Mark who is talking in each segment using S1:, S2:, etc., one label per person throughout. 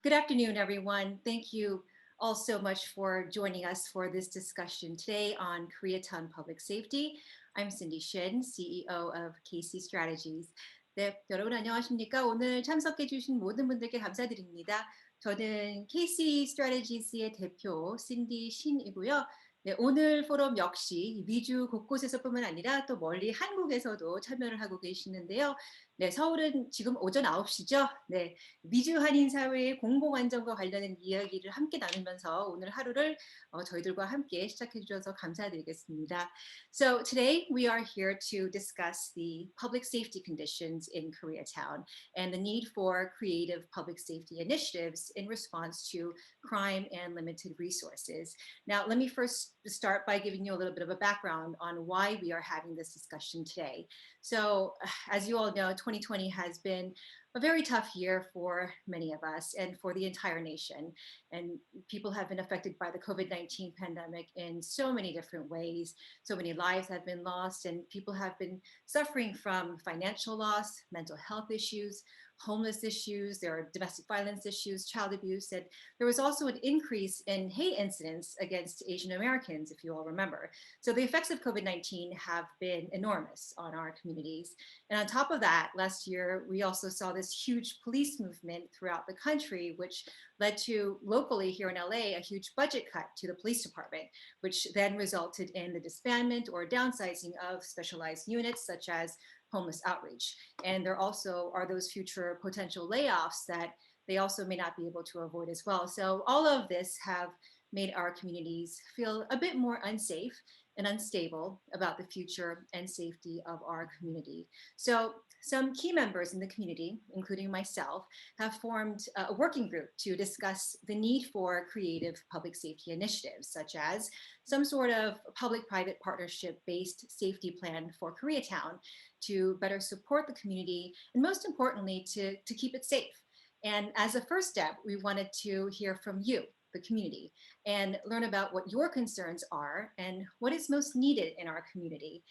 S1: Good afternoon, everyone. Thank you all so much for joining us for this discussion today on Koreatown Public Safety. I'm Cindy Shin, CEO of KACIE Strategies. 네, 여러분 안녕하십니까? 오늘 참석해 주신 모든 분들께 감사드립니다. 저는 KACIE Strategies의 대표 신디 신이고요. 네, 오늘 포럼 역시 미주 곳곳에서뿐만 아니라 또 멀리 한국에서도 참여를 하고 계시는데요. 네, 서울은 지금 오전 9시죠. 네, 미주 한인 사회의 공공 안전과 관련된 이야기를 함께 나누면서 오늘 하루를 저희들과 함께 시작해 주셔서 감사드리겠습니다. So today we are here to discuss the public safety conditions in Koreatown and the need for creative public safety initiatives in response to crime and limited resources. Now, let me first start by giving you a little bit of a background on why we are having this discussion today. So as you all know, 2020 has been a very tough year for many of us and for the entire nation. And people have been affected by the COVID-19 pandemic in so many different ways. So many lives have been lost and people have been suffering from financial loss, mental health issues, homeless issues, there are domestic violence issues, child abuse, and there was also an increase in hate incidents against Asian Americans, if you all remember. So the effects of COVID-19 have been enormous on our communities. And on top of that, last year, we also saw this huge police movement throughout the country, which led to locally here in LA, a huge budget cut to the police department, which then resulted in the disbandment or downsizing of specialized units such as homeless outreach. And there also are those future potential layoffs that they also may not be able to avoid as well. So all of this have made our communities feel a bit more unsafe and unstable about the future and safety of our community. So some key members in the community, including myself, have formed a working group to discuss the need for creative public safety initiatives, such as some sort of public-private partnership-based safety plan for Koreatown to better support the community, and most importantly, to keep it safe. And as a first step, we wanted to hear from you, the community, and learn about what your concerns are and what is most needed in our community.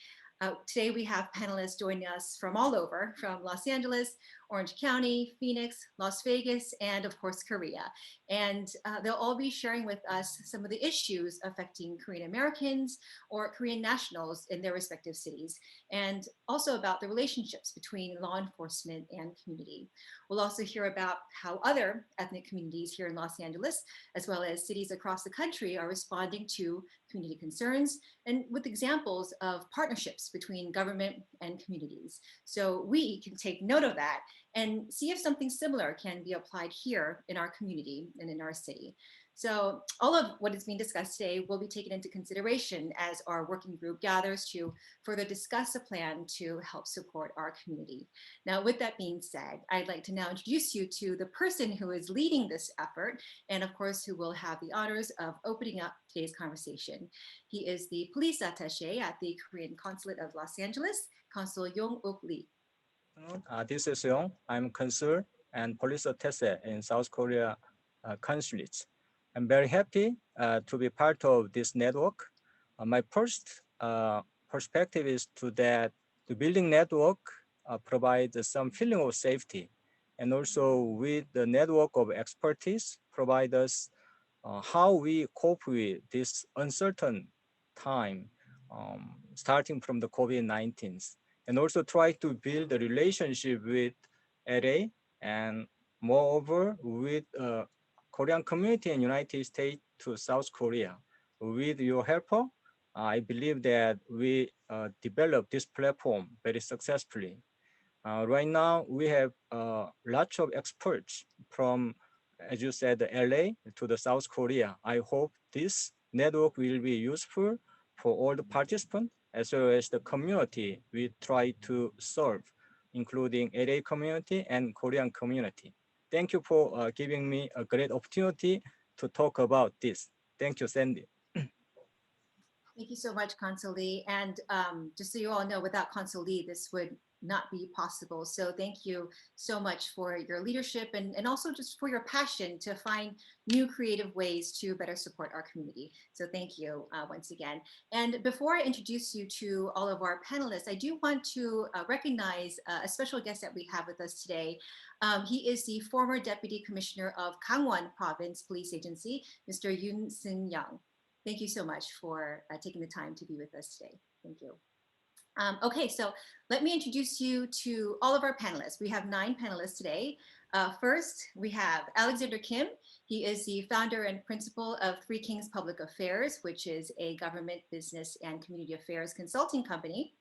S1: Today we have panelists joining us from all over, from Los Angeles, Orange County, Phoenix, Las Vegas, and of course, Korea. And they'll all be sharing with us some of the issues affecting Korean Americans or Korean nationals in their respective cities, and also about the relationships between law enforcement and community. We'll also hear about how other ethnic communities here in Los Angeles, as well as cities across the country, are responding to community concerns, and with examples of partnerships between government and communities. So we can take note of that and see if something similar can be applied here in our community and in our city. So all of what is being discussed today will be taken into consideration as our working group gathers to further discuss a plan to help support our community. Now, with that being said, I'd like to now introduce you to the person who is leading this effort, and of course, who will have the honors of opening up today's conversation. He is the police attaché at the Korean Consulate of Los Angeles, Consul Yong-Uk Lee.
S2: This is Jong. I'm Consul and Police Attaché in South Korea Consulate. I'm very happy to be part of this network. My first perspective is that the building network provides some feeling of safety, and also with the network of expertise provide us how we cope with this uncertain time starting from the COVID-19. And also try to build a relationship with LA and moreover with Korean community in United States to South Korea. With your help, I believe that we developed this platform very successfully. Right now, we have lots of experts from, as you said, LA to the South Korea. I hope this network will be useful for all the participants as well as the community we try to serve, including LA community and Korean community. Thank you for giving me a great opportunity to talk about this. Thank you, Sandy.
S1: Thank you so much, Consul Lee. And just so you all know, without Consul Lee, this would not be possible. So thank you so much for your leadership and also just for your passion to find new creative ways to better support our community. So thank you once again. And before I introduce you to all of our panelists, I do want to recognize a special guest that we have with us today. He is the former Deputy Commissioner of Gangwon Province Police Agency, Mr. Yoon Sin-young. Thank you so much for taking the time to be with us today. Thank you. Okay, so let me introduce you to all of our panelists. We have 9 panelists today. First, we have Alexander Kim. He is the founder and principal of Three Kings Public Affairs, which is a government, business, and community affairs consulting company.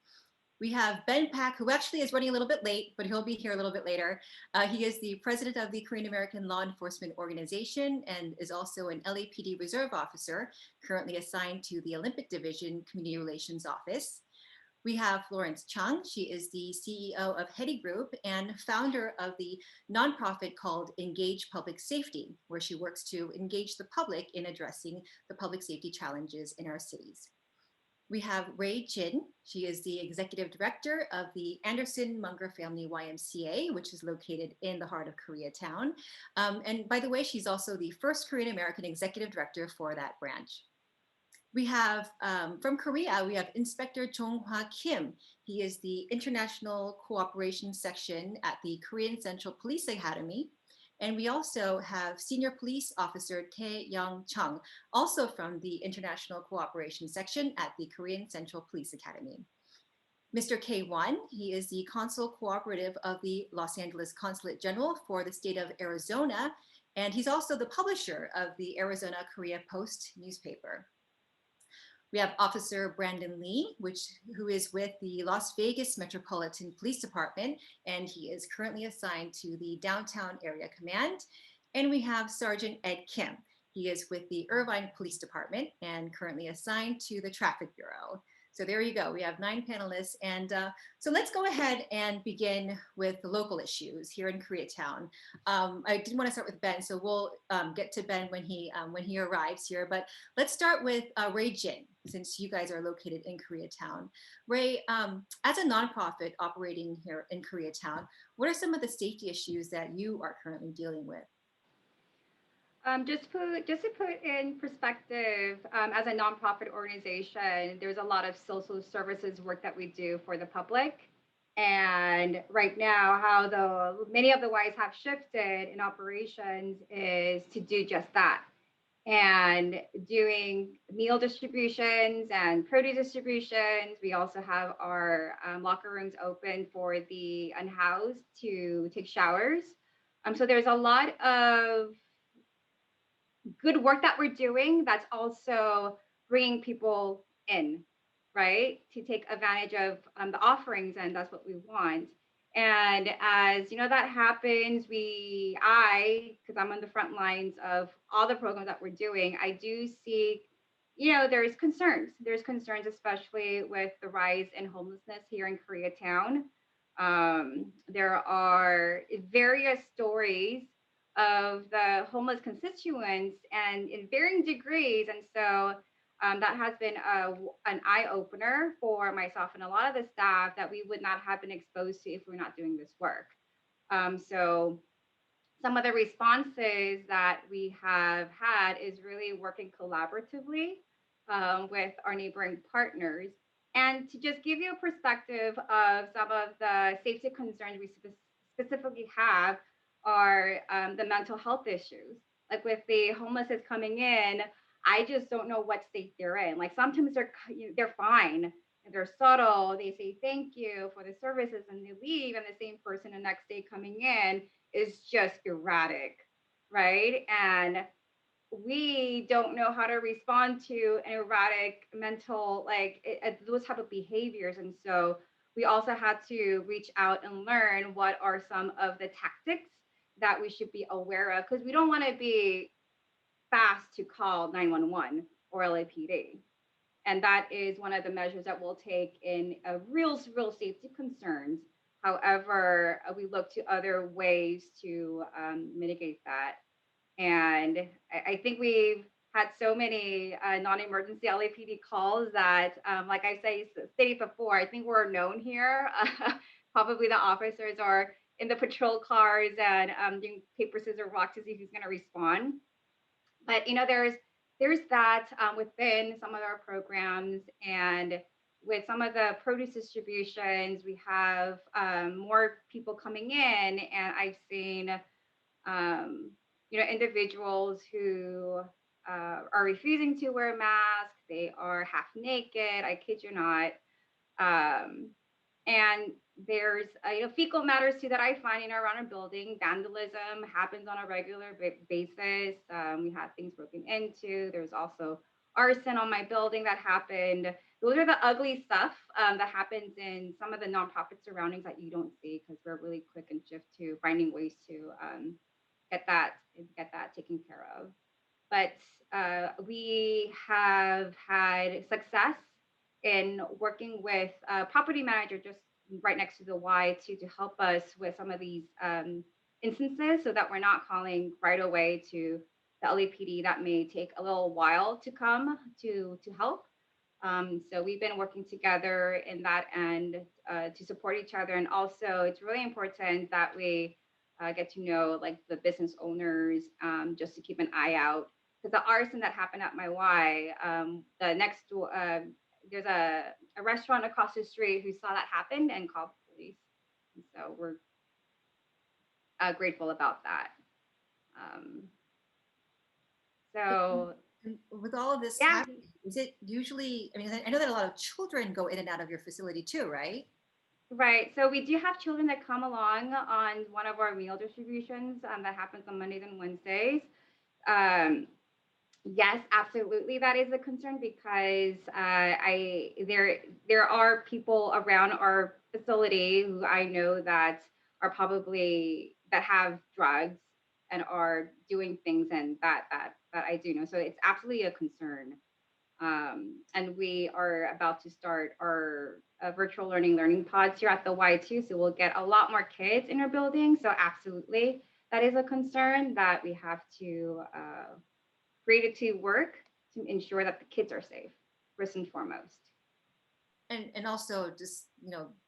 S1: We have Ben Pak, who actually is running a little bit late, but he'll be here a little bit later. He is the president of the Korean American Law Enforcement Organization and is also an LAPD Reserve Officer, currently assigned to the Olympic Division Community Relations Office. We have Florence Chung. She is the CEO of Hetty Group and founder of the nonprofit called Engage Public Safety, where she works to engage the public in addressing the public safety challenges in our cities. We have Ray Jin. She is the executive director of the Anderson Munger Family YMCA, which is located in the heart of Koreatown. And by the way, she's also the first Korean American executive director for that branch. We have, from Korea, we have Inspector Jong-hwa Kim. He is the International Cooperation Section at the Korean Central Police Academy. And we also have Senior Police Officer Tae-young Chung, also from the International Cooperation Section at the Korean Central Police Academy. Mr. K1, he is the Consul Cooperative of the Los Angeles Consulate General for the state of Arizona. And he's also the publisher of the Arizona Korea Post newspaper. We have Officer Brandon Lee, who is with the Las Vegas Metropolitan Police Department, and he is currently assigned to the Downtown Area Command. And we have Sergeant Ed Kim. He is with the Irvine Police Department and currently assigned to the Traffic Bureau. So there you go. We have 9 panelists. And so let's go ahead and begin with the local issues here in Koreatown. I did want to start with Ben, so we'll get to Ben when he arrives here. But let's start with Ray Jin, since you guys are located in Koreatown. Ray, as a nonprofit operating here in Koreatown, what are some of the safety issues that you are currently dealing with?
S3: Just to put in perspective, as a nonprofit organization, there's a lot of social services work that we do for the public. And right now, how many of the Ys have shifted in operations is to do just that. And doing meal distributions and produce distributions. We also have our locker rooms open for the unhoused to take showers. So there's a lot of good work that we're doing that's also bringing people in, right, to take advantage of the offerings, and that's what we want. And as you know, that happens, because I'm on the front lines of all the programs that we're doing, I do see, there's concerns, especially with the rise in homelessness here in Koreatown. There are various stories of the homeless constituents and in varying degrees. And so that has been an eye-opener for myself and a lot of the staff that we would not have been exposed to if we're not doing this work. So some of the responses that we have had is really working collaboratively with our neighboring partners. And to just give you a perspective of some of the safety concerns we specifically have are the mental health issues. Like with the homeless coming in, I just don't know what state they're in. Like sometimes they're fine and they're subtle. They say thank you for the services and they leave, and the same person the next day coming in is just erratic, right? And we don't know how to respond to an erratic mental, those type of behaviors. And so we also had to reach out and learn what are some of the tactics that we should be aware of, because we don't want to be fast to call 911 or LAPD. And that is one of the measures that we'll take in real safety concerns. However, we look to other ways to mitigate that. And I think we've had so many non-emergency LAPD calls that, like I stated before, I think we're known here probably the officers are in the patrol cars and doing paper, scissors, rock to see who's going to respond. But there's that within some of our programs, and with some of the produce distributions, we have more people coming in, and I've seen individuals who are refusing to wear masks. They are half naked. I kid you not. And there's fecal matters too that I find around our building. Vandalism happens on a regular basis. We had things broken into. There's also arson on my building that happened. Those are the ugly stuff that happens in some of the nonprofit surroundings that you don't see, because we're really quick and shift to finding ways to get that taken care of. But we have had success in working with a property manager just right next to the Y to help us with some of these instances, so that we're not calling right away to the LAPD. That may take a little while to come to help. So we've been working together in that end to support each other. And also it's really important that we get to know like the business owners, just to keep an eye out. Because the arson that happened at my Y, the next door, there's a restaurant across the street who saw that happen and called the police. And so we're grateful about that. So
S1: and with all of this
S3: yeah.
S1: happening, is it usually, I mean, I know that a lot of children go in and out of your facility too, right?
S3: Right. So we do have children that come along on one of our meal distributions that happens on Mondays and Wednesdays. Yes, absolutely. That is a concern, because there are people around our facility who I know that are probably that have drugs and are doing things, and that I do know. So it's absolutely a concern. And we are about to start our virtual learning pods here at the Y too. So we'll get a lot more kids in our building. So absolutely, that is a concern that we have to create to work to ensure that the kids are safe, first and foremost.
S1: And also just,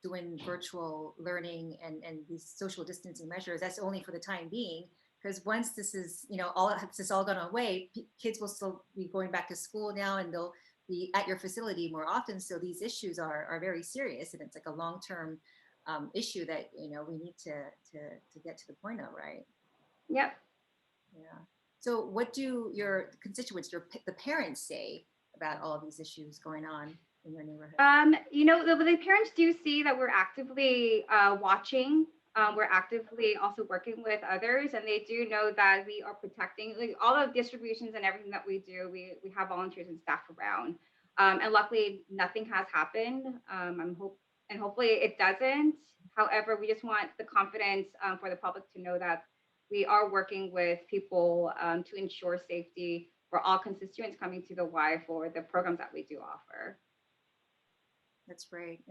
S1: doing virtual learning and these social distancing measures, that's only for the time being. Because once this is, this is all gone away, kids will still be going back to school now, and they'll be at your facility more often. So these issues are very serious, and it's like a long-term issue that, we need to get to the point of, right?
S3: Yep.
S1: Yeah. So what do your constituents, the parents say about all of these issues going on in your neighborhood?
S3: The parents do see that we're actively watching. We're actively also working with others, and they do know that we are protecting all the distributions and everything that we do. We have volunteers and staff around, and luckily nothing has happened. And hopefully it doesn't. However, we just want the confidence for the public to know that we are working with people to ensure safety for all constituents coming to the Y for the programs that we do offer.
S1: That's great.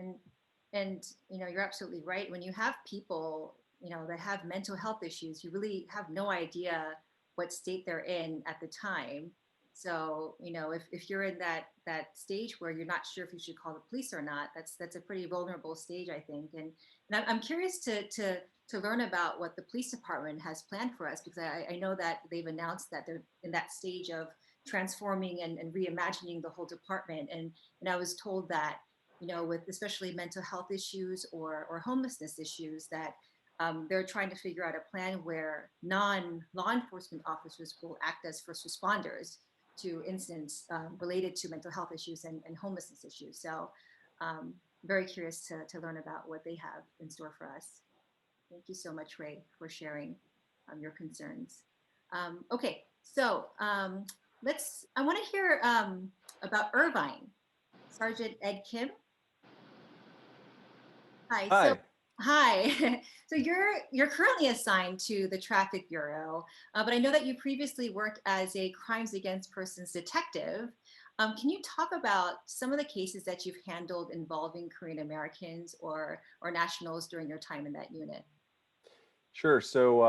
S1: And you're absolutely right. When you have people, that have mental health issues, you really have no idea what state they're in at the time. So, if you're in that stage where you're not sure if you should call the police or not, that's a pretty vulnerable stage, I think. And I'm curious to learn about what the police department has planned for us, because I know that they've announced that they're in that stage of transforming and reimagining the whole department. And I was told that, with especially mental health issues or homelessness issues, that they're trying to figure out a plan where non-law enforcement officers will act as first responders to incidents related to mental health issues and homelessness issues. So very curious to learn about what they have in store for us. Thank you so much, Ray, for sharing your concerns. Okay, so I want to hear about Irvine. Sergeant Ed Kim. Hi.
S4: Hi.
S1: So, hi. So you're currently assigned to the Traffic Bureau, but I know that you previously worked as a crimes against persons detective. Can you talk about some of the cases that you've handled involving Korean Americans or nationals during your time in that unit?
S4: Sure. So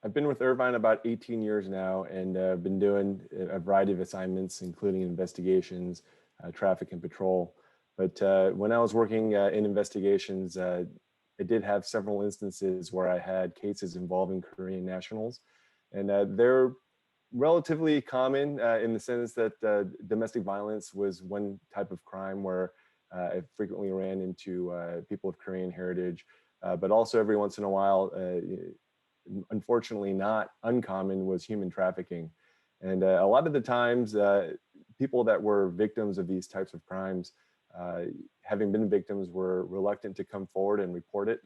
S4: I've been with Irvine about 18 years now, and I've been doing a variety of assignments, including investigations, traffic and patrol. But when I was working in investigations, I did have several instances where I had cases involving Korean nationals, and they're relatively common in the sense that domestic violence was one type of crime where I frequently ran into people of Korean heritage, but also every once in a while, unfortunately not uncommon, was human trafficking. And a lot of the times, people that were victims of these types of crimes, having been victims, were reluctant to come forward and report it.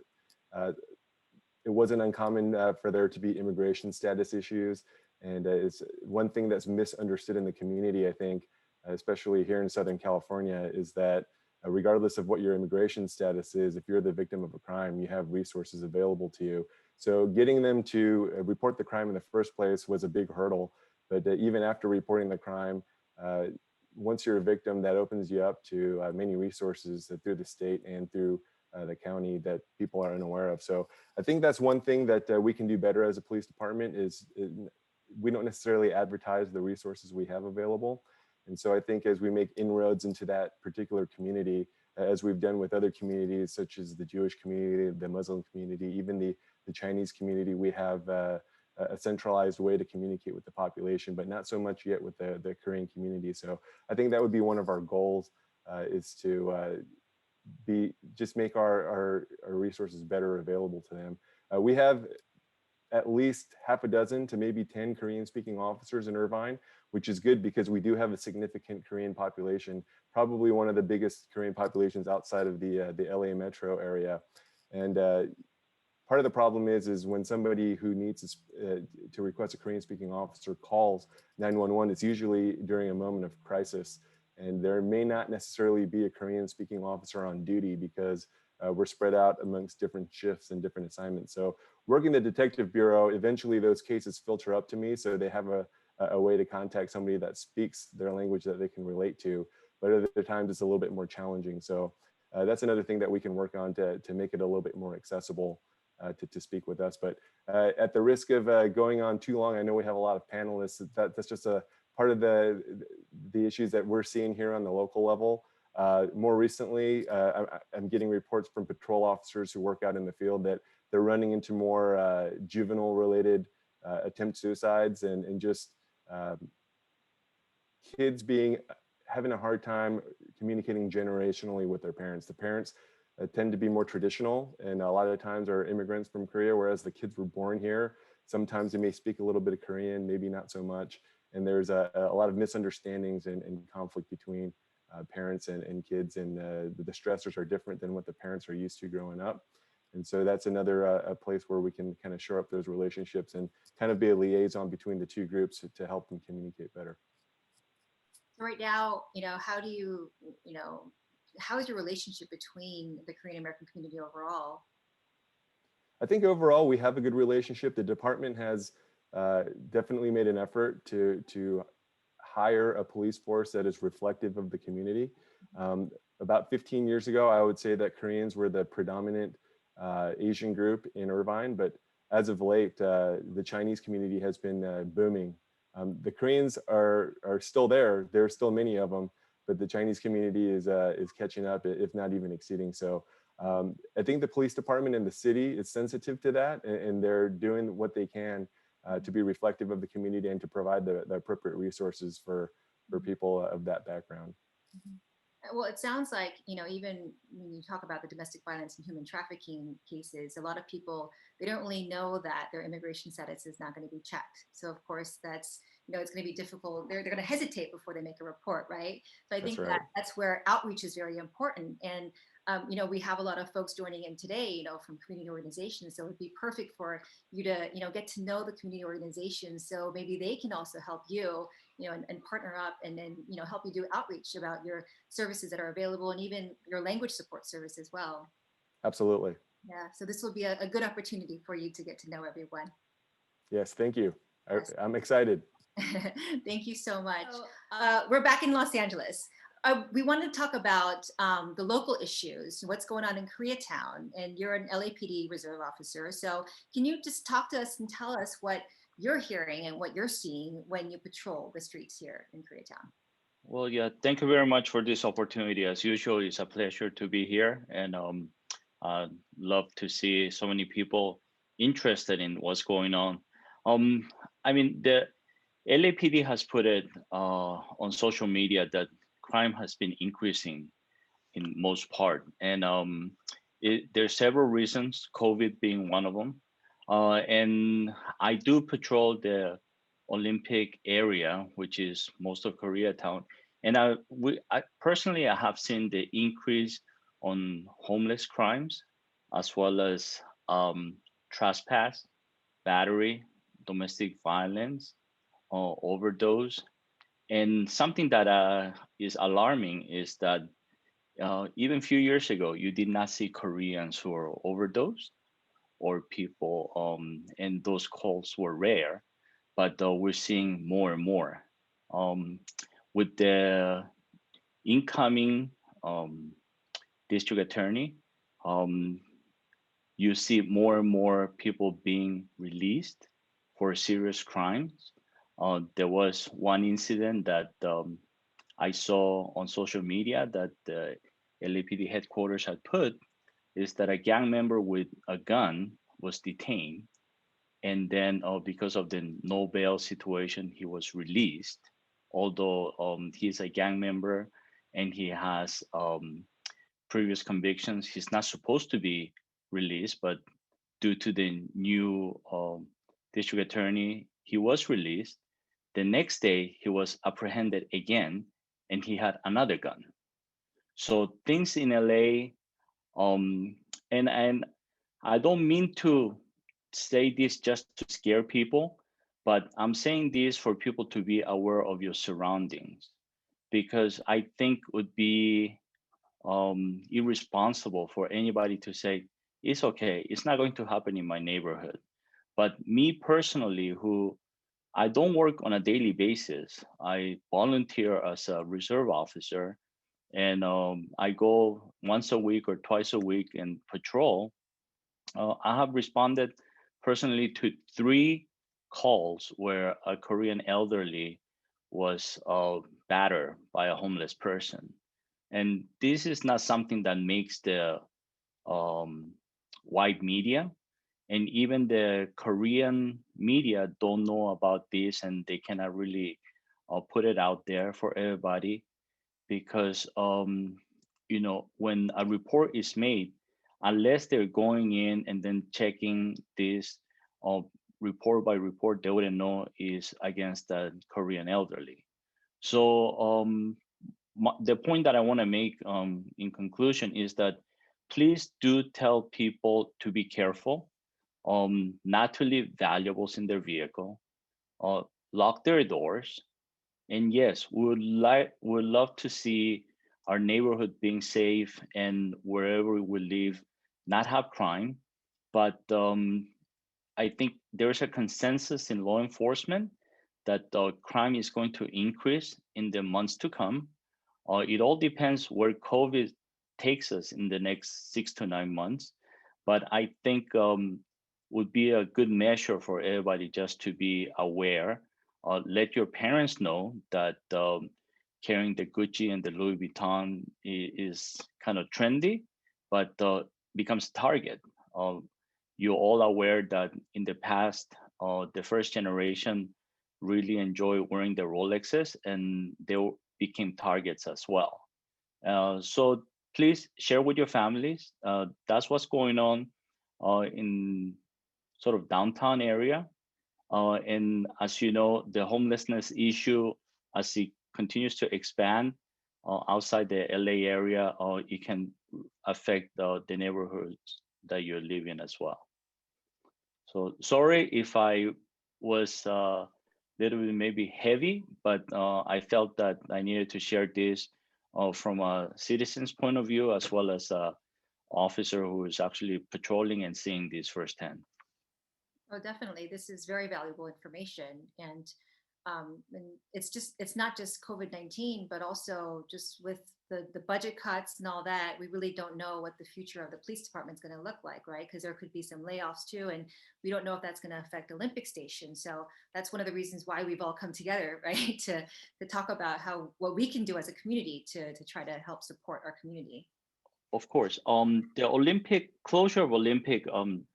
S4: It wasn't uncommon for there to be immigration status issues. And it's one thing that's misunderstood in the community, I think, especially here in Southern California, is that regardless of what your immigration status is, if you're the victim of a crime, you have resources available to you. So getting them to report the crime in the first place was a big hurdle. But even after reporting the crime, once you're a victim, that opens you up to many resources through the state and through the county that people are unaware of. So I think that's one thing that we can do better as a police department is we don't necessarily advertise the resources we have available. And so I think as we make inroads into that particular community, as we've done with other communities, such as the Jewish community, the Muslim community, even the Chinese community, we have a centralized way to communicate with the population, but not so much yet with the Korean community. So I think that would be one of our goals, is to just make our resources better available to them. We have at least half a dozen to maybe 10 Korean speaking officers in Irvine, which is good because we do have a significant Korean population, probably one of the biggest Korean populations outside of the LA metro area. And part of the problem is when somebody who needs to request a Korean speaking officer calls 911, it's usually during a moment of crisis. And there may not necessarily be a Korean speaking officer on duty because we're spread out amongst different shifts and different assignments. So working the detective bureau, eventually those cases filter up to me, so they have a way to contact somebody that speaks their language that they can relate to. But at other times it's a little bit more challenging. So that's another thing that we can work on to make it a little bit more accessible to speak with us. But at the risk of going on too long, I know we have a lot of panelists. That's just a part of the issues that we're seeing here on the local level. More recently, I'm getting reports from patrol officers who work out in the field that they're running into more juvenile related attempt suicides and just kids having a hard time communicating generationally with their parents. The parents tend to be more traditional, and a lot of times are immigrants from Korea, whereas the kids were born here. Sometimes they may speak a little bit of Korean, maybe not so much. And there's a lot of misunderstandings and conflict between parents and kids, and the stressors are different than what the parents are used to growing up. And so that's another a place where we can kind of shore up those relationships and kind of be a liaison between the two groups to help them communicate better.
S1: Right now, how do you, how is your relationship between the Korean American community overall?
S4: I think overall we have a good relationship. The department has definitely made an effort to hire a police force that is reflective of the community. About 15 years ago, I would say that Koreans were the predominant Asian group in Irvine, but as of late, the Chinese community has been booming. The Koreans are still there. There are still many of them, but the Chinese community is catching up, if not even exceeding. So I think the police department and the city is sensitive to that, and they're doing what they can to be reflective of the community and to provide the appropriate resources for people of that background.
S1: Mm-hmm. Well, it sounds like, even when you talk about the domestic violence and human trafficking cases, a lot of people, they don't really know that their immigration status is not going to be checked. So of course that's, it's going to be difficult. They're going to hesitate before they make a report, right? So I think that's where outreach is very important. And, we have a lot of folks joining in today, from community organizations. So it would be perfect for you to, get to know the community organizations. So maybe they can also help you, and partner up and then, help you do outreach about your services that are available and even your language support service as well.
S4: Absolutely.
S1: Yeah. So this will be a good opportunity for you to get to know everyone.
S4: Yes. Thank you.
S1: Yes.
S4: I'm excited.
S1: Thank you so much. We're back in Los Angeles. We wanted to talk about the local issues, what's going on in Koreatown, and you're an LAPD reserve officer. So can you just talk to us and tell us what you're hearing and what you're seeing when you patrol the streets here in Koreatown?
S5: Well, yeah, thank you very much for this opportunity. As usual, it's a pleasure to be here. And Love to see so many people interested in what's going on. I mean, the LAPD has put it on social media that crime has been increasing in most part, and there's several reasons, COVID being one of them. And I do patrol the Olympic area, which is most of Koreatown, and I personally I have seen the increase on homeless crimes, as well as trespass, battery, domestic violence, overdose. And something that is alarming is that even a few years ago, you did not see Koreans who were overdosed or people, and those calls were rare, but we're seeing more and more. Um, with the incoming district attorney, um, you see more and more people being released for serious crimes. There was one incident that I saw on social media that the LAPD headquarters had put, is that a gang member with a gun was detained. And then because of the no bail situation, he was released. Although he's a gang member and he has previous convictions, he's not supposed to be released, but due to the new district attorney, he was released. The next day, he was apprehended again, and he had another gun. So things in LA, and I don't mean to say this just to scare people, but I'm saying this for people to be aware of your surroundings, because I think it would be irresponsible for anybody to say, it's okay, it's not going to happen in my neighborhood. But me personally, who I don't work on a daily basis, I volunteer as a reserve officer, and I go once a week or twice a week and patrol. I have responded personally to 3 calls where a Korean elderly was battered by a homeless person. And this is not something that makes the um, white media, and even the Korean media don't know about this, and they cannot really put it out there for everybody, because when a report is made, unless they're going in and then checking this uh, report by report, they wouldn't know is against the Korean elderly. So the point that I want to make in conclusion is that please do tell people to be careful, not to leave valuables in their vehicle, uh, lock their doors, and yes, we would love to see our neighborhood being safe, and wherever we live, not have crime. But I think there's a consensus in law enforcement that crime is going to increase in the months to come. It all depends where COVID takes us in the next 6 to 9 months. But I think would be a good measure for everybody just to be aware. Let your parents know that carrying the Gucci and the Louis Vuitton is kind of trendy, but becomes target. You're all aware that in the past, the first generation really enjoy wearing the Rolexes, and they became targets as well. So please share with your families. That's what's going on in sort of downtown area. And as you know, the homelessness issue, as it continues to expand outside the LA area, it can affect the neighborhoods that you live in as well. So sorry if I was a little bit maybe heavy, but I felt that I needed to share this from a citizen's point of view, as well as a officer who is actually patrolling and seeing this firsthand.
S1: Oh, definitely. This is very valuable information. And it's not just COVID-19, but also just with the budget cuts and all that, we really don't know what the future of the police department is going to look like, right? Because there could be some layoffs too, and we don't know if that's going to affect Olympic Station. So that's one of the reasons why we've all come together, right? To talk about what we can do as a community to try to help support our community.
S5: of course. The Olympic closure of Olympic.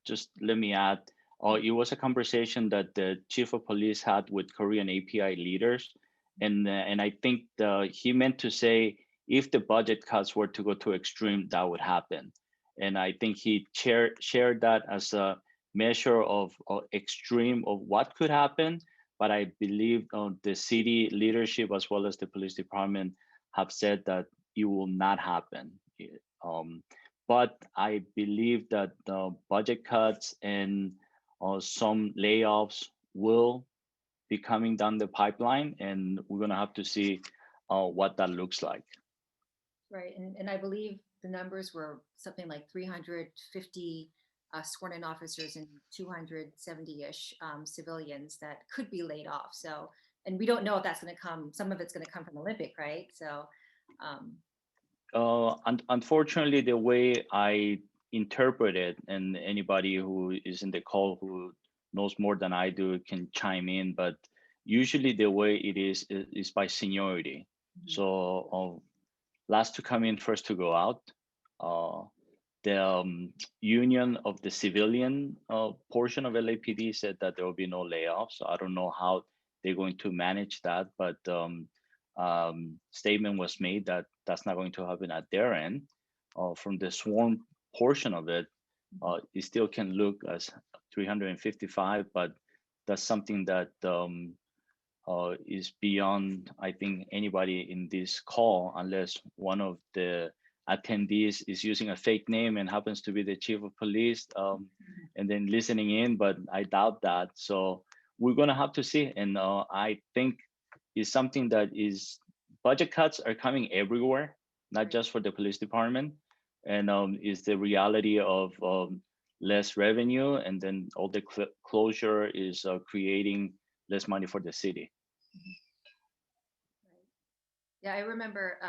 S5: Just let me add. It was a conversation that the chief of police had with Korean API leaders, and I think he meant to say if the budget cuts were to go to extreme, that would happen, and I think he shared that as a measure of extreme of what could happen. But I believe the city leadership as well as the police department have said that it will not happen. Um, but I believe that the budget cuts and some layoffs will be coming down the pipeline, and we're going to have to see what that looks like.
S1: Right, and I believe the numbers were something like 350 sworn-in officers and 270-ish civilians that could be laid off. So, and we don't know if that's going to come. Some of it's going to come from Olympic, right? So,
S5: unfortunately, the way I interpret it, and anybody who is in the call who knows more than I do can chime in, but usually the way it is by seniority. So last to come in, first to go out. The union of the civilian portion of LAPD said that there will be no layoffs. So I don't know how they're going to manage that, but statement was made that that's not going to happen at their end. From the sworn portion of it, it still can look as 355, but that's something that is beyond, I think, anybody in this call, unless one of the attendees is using a fake name and happens to be the chief of police and then listening in, but I doubt that. So we're gonna have to see. And I think it's something that is, budget cuts are coming everywhere, not just for the police department. And is the reality of less revenue, and then all the closure is creating less money for the city.
S1: Yeah, I remember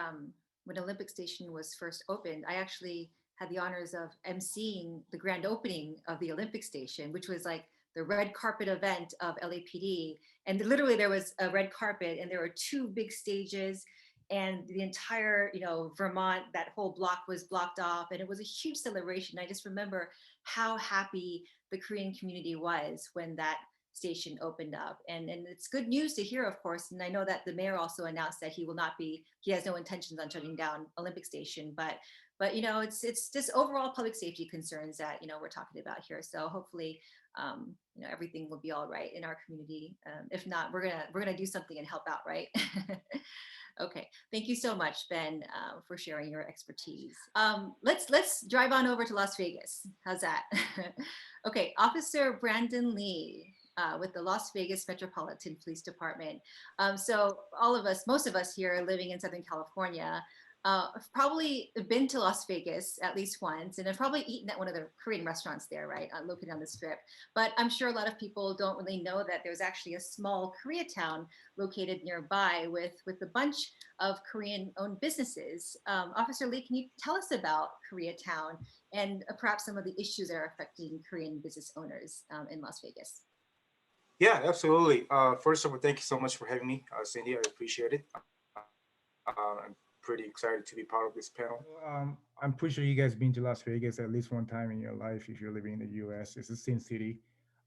S1: when Olympic Station was first opened, I actually had the honors of emceeing the grand opening of the Olympic Station, which was like the red carpet event of LAPD. And literally there was a red carpet and there were two big stages, and the entire, Vermont, that whole block was blocked off, and it was a huge celebration. I just remember how happy the Korean community was when that station opened up, and it's good news to hear, of course. And I know that the mayor also announced that he has no intentions on shutting down Olympic Station, but it's just overall public safety concerns that we're talking about here. So hopefully everything will be all right in our community. If not, we're gonna do something and help out, right? Okay, thank you so much, Ben, for sharing your expertise. Let's drive on over to Las Vegas. How's that? Okay, Officer Brandon Lee with the Las Vegas Metropolitan Police Department. So most of us here living in Southern California have probably been to Las Vegas at least once, and have probably eaten at one of the Korean restaurants there, right, located on the Strip. But I'm sure a lot of people don't really know that there's actually a small Koreatown located nearby with a bunch of Korean-owned businesses. Officer Lee, can you tell us about Koreatown and perhaps some of the issues that are affecting Korean business owners in Las Vegas?
S6: Yeah, absolutely. First of all, thank you so much for having me, Cindy. I appreciate it. I'm pretty excited to be part of this panel.
S7: I'm pretty sure you guys been to Las Vegas at least one time in your life if you're living in the U.S. It's a sin city,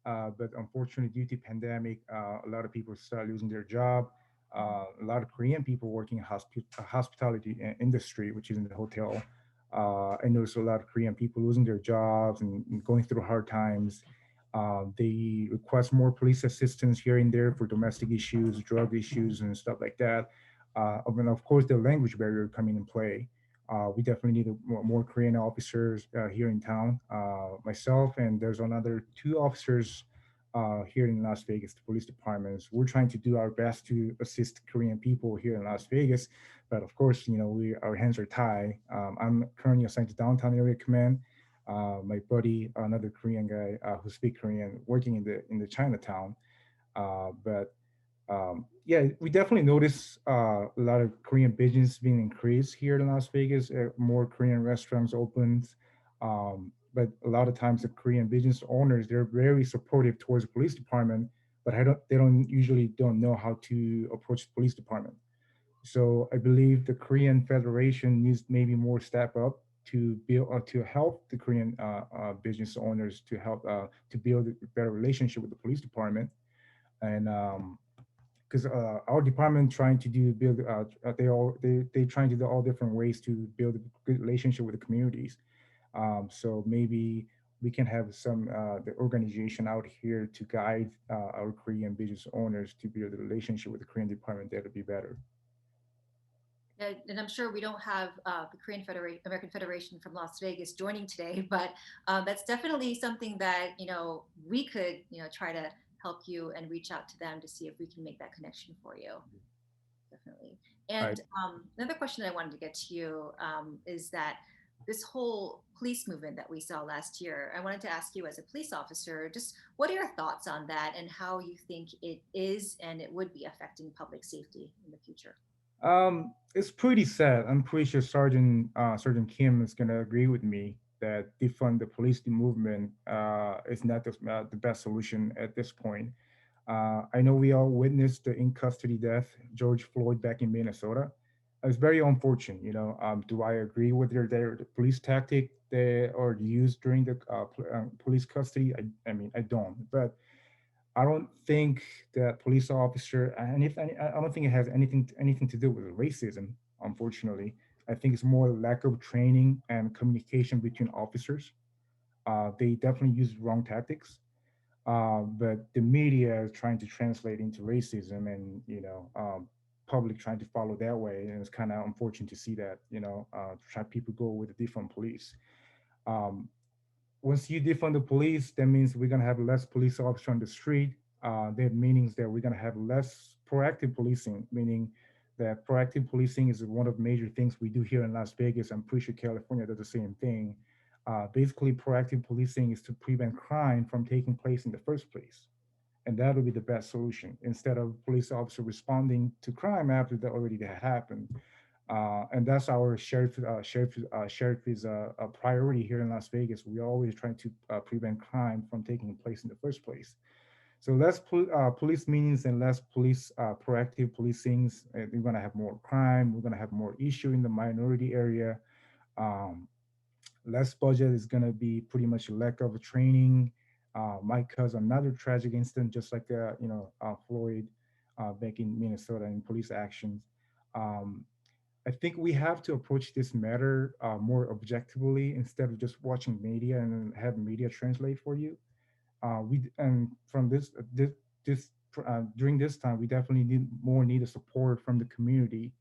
S7: but unfortunately, due to pandemic, a lot of people start losing their job. A lot of Korean people working in hospitality industry, which is in the hotel. And there's a lot of Korean people losing their jobs and going through hard times. They request more police assistance here and there for domestic issues, drug issues, and stuff like that. And of course, the language barrier coming in play. We definitely need more Korean officers here in town. Myself and there's another 2 officers here in Las Vegas, the police departments. We're trying to do our best to assist Korean people here in Las Vegas, but of course, our hands are tied. I'm currently assigned to Downtown Area Command. My buddy, another Korean guy who speaks Korean, working in the Chinatown. Yeah, we definitely notice a lot of Korean business being increased here in Las Vegas. More Korean restaurants opened, but a lot of times the Korean business owners, they're very supportive towards the police department, but they don't usually know how to approach the police department. So I believe the Korean Federation needs maybe more step up to build to help the Korean business owners to help to build a better relationship with the police department. And because our department trying to build they trying to do all different ways to build a good relationship with the communities. So maybe we can have some the organization out here to guide our Korean business owners to build a relationship with the Korean department. That'll be better.
S1: And I'm sure we don't have the Korean American Federation from Las Vegas joining today, but that's definitely something that we could try to help you and reach out to them to see if we can make that connection for you. Definitely. And another question that I wanted to get to you is that this whole police movement that we saw last year, I wanted to ask you as a police officer, just what are your thoughts on that and how you think it is and it would be affecting public safety in the future?
S7: It's pretty sad. I'm pretty sure Sergeant Kim is gonna agree with me that defund the police movement is not the best solution at this point. I know we all witnessed the in custody death, George Floyd back in Minnesota. It's very unfortunate. Do I agree with their police tactic they are used during the police custody? I mean, I don't. But I don't think that police officer, and if I don't think it has anything to do with racism. Unfortunately, I think it's more lack of training and communication between officers. They definitely use wrong tactics, but the media is trying to translate into racism, and public trying to follow that way, and it's kind of unfortunate to see that. Try people go with a different police. Um, Once you defund the police, that means we're gonna have less police officers on the street. That means that we're gonna have less proactive policing, meaning that proactive policing is one of the major things we do here in Las Vegas. I'm pretty sure California does the same thing. Basically, proactive policing is to prevent crime from taking place in the first place. And that would be the best solution instead of police officer responding to crime after that already happened. And that's our sheriff is a priority here in Las Vegas. We are always trying to prevent crime from taking place in the first place. So less police meetings and less police proactive policings. We're gonna have more crime. We're gonna have more issue in the minority area. Um, Less budget is gonna be pretty much a lack of training. Might cause another tragic incident, just like Floyd back in Minnesota in police actions. Um, I think we have to approach this matter more objectively instead of just watching media and have media translate for you. And from during this time, we definitely need the support from the community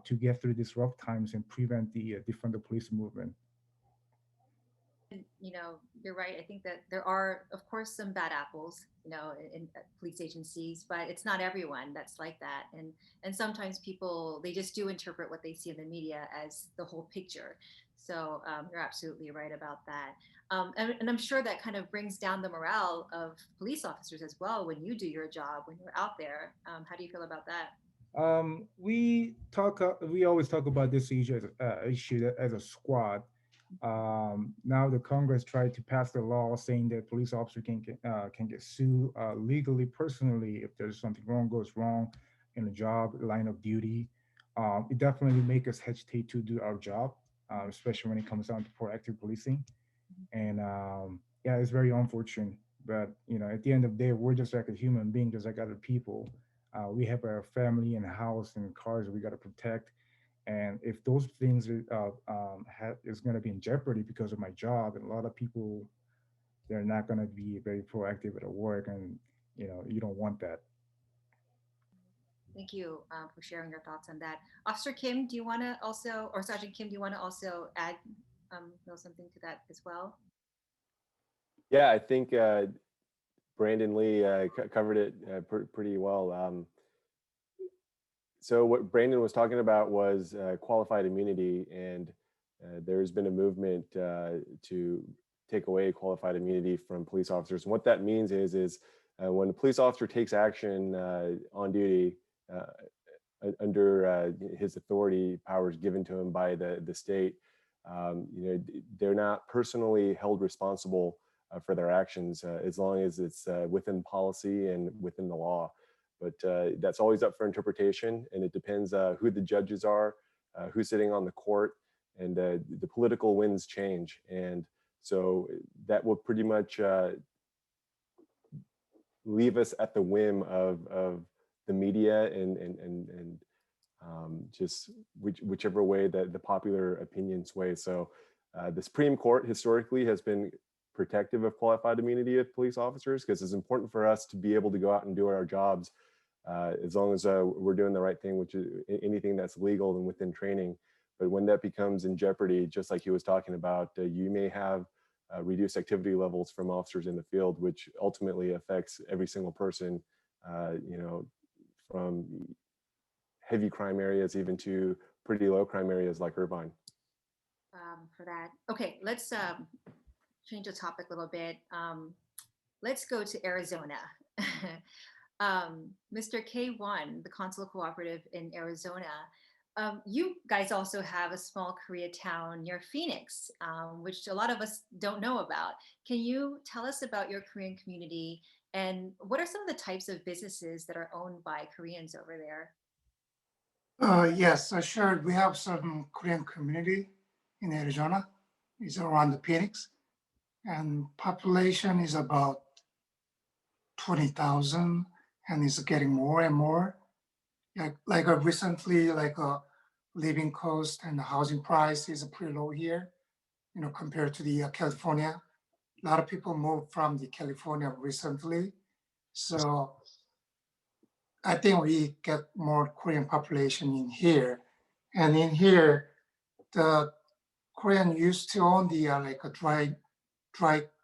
S7: to get through these rough times and prevent the defund the police movement.
S1: You're right. I think that there are, of course, some bad apples, in police agencies, but it's not everyone that's like that. And sometimes people, they just do interpret what they see in the media as the whole picture. So you're absolutely right about that. And I'm sure that kind of brings down the morale of police officers as well when you do your job, when you're out there. How do you feel about that?
S7: We always talk about this issue as a squad. Now the Congress tried to pass the law saying that police officer can get sued legally, personally, if there's something goes wrong in a job line of duty. It definitely make us hesitate to do our job, especially when it comes down to proactive policing. And yeah, it's very unfortunate. But at the end of the day, we're just like a human being, just like other people. We have our family and house and cars we got to protect. And if those things is going to be in jeopardy because of my job, and a lot of people, they're not going to be very proactive at work, and you don't want that.
S1: Thank you for sharing your thoughts on that. Officer Kim, do you want to also, or Sergeant Kim, do you want to also add something to that as well?
S4: Yeah, I think Brandon Lee covered it pretty well. So what Brandon was talking about was qualified immunity, and there's been a movement to take away qualified immunity from police officers. And what that means is when a police officer takes action on duty under his authority powers given to him by the state, they're not personally held responsible for their actions as long as it's within policy and within the law. But that's always up for interpretation, and it depends who the judges are, who's sitting on the court, and the political winds change. And so that will pretty much leave us at the whim of the media and just whichever way that the popular opinion sways. So the Supreme Court historically has been protective of qualified immunity of police officers, because it's important for us to be able to go out and do our jobs as long as we're doing the right thing, which is anything that's legal and within training. But when that becomes in jeopardy, just like he was talking about, you may have reduced activity levels from officers in the field, which ultimately affects every single person, you know, from heavy crime areas even to pretty low crime areas like Irvine.
S1: For that. Okay, let's change the topic a little bit. Let's go to Arizona. Mr. K1, the Consul Cooperative in Arizona, you guys also have a small Koreatown near Phoenix, which a lot of us don't know about. Can you tell us about your Korean community, and what are some of the types of businesses that are owned by Koreans over there?
S8: Yes, sure. We have some Korean community in Arizona. It's around the Phoenix, and population is about 20,000, and it's getting more and more. Like recently, living cost and the housing price is pretty low here, you know, compared to the California. A lot of people moved from the California recently, so I think we get more Korean population in here. And in here, the Korean used to own the like a dry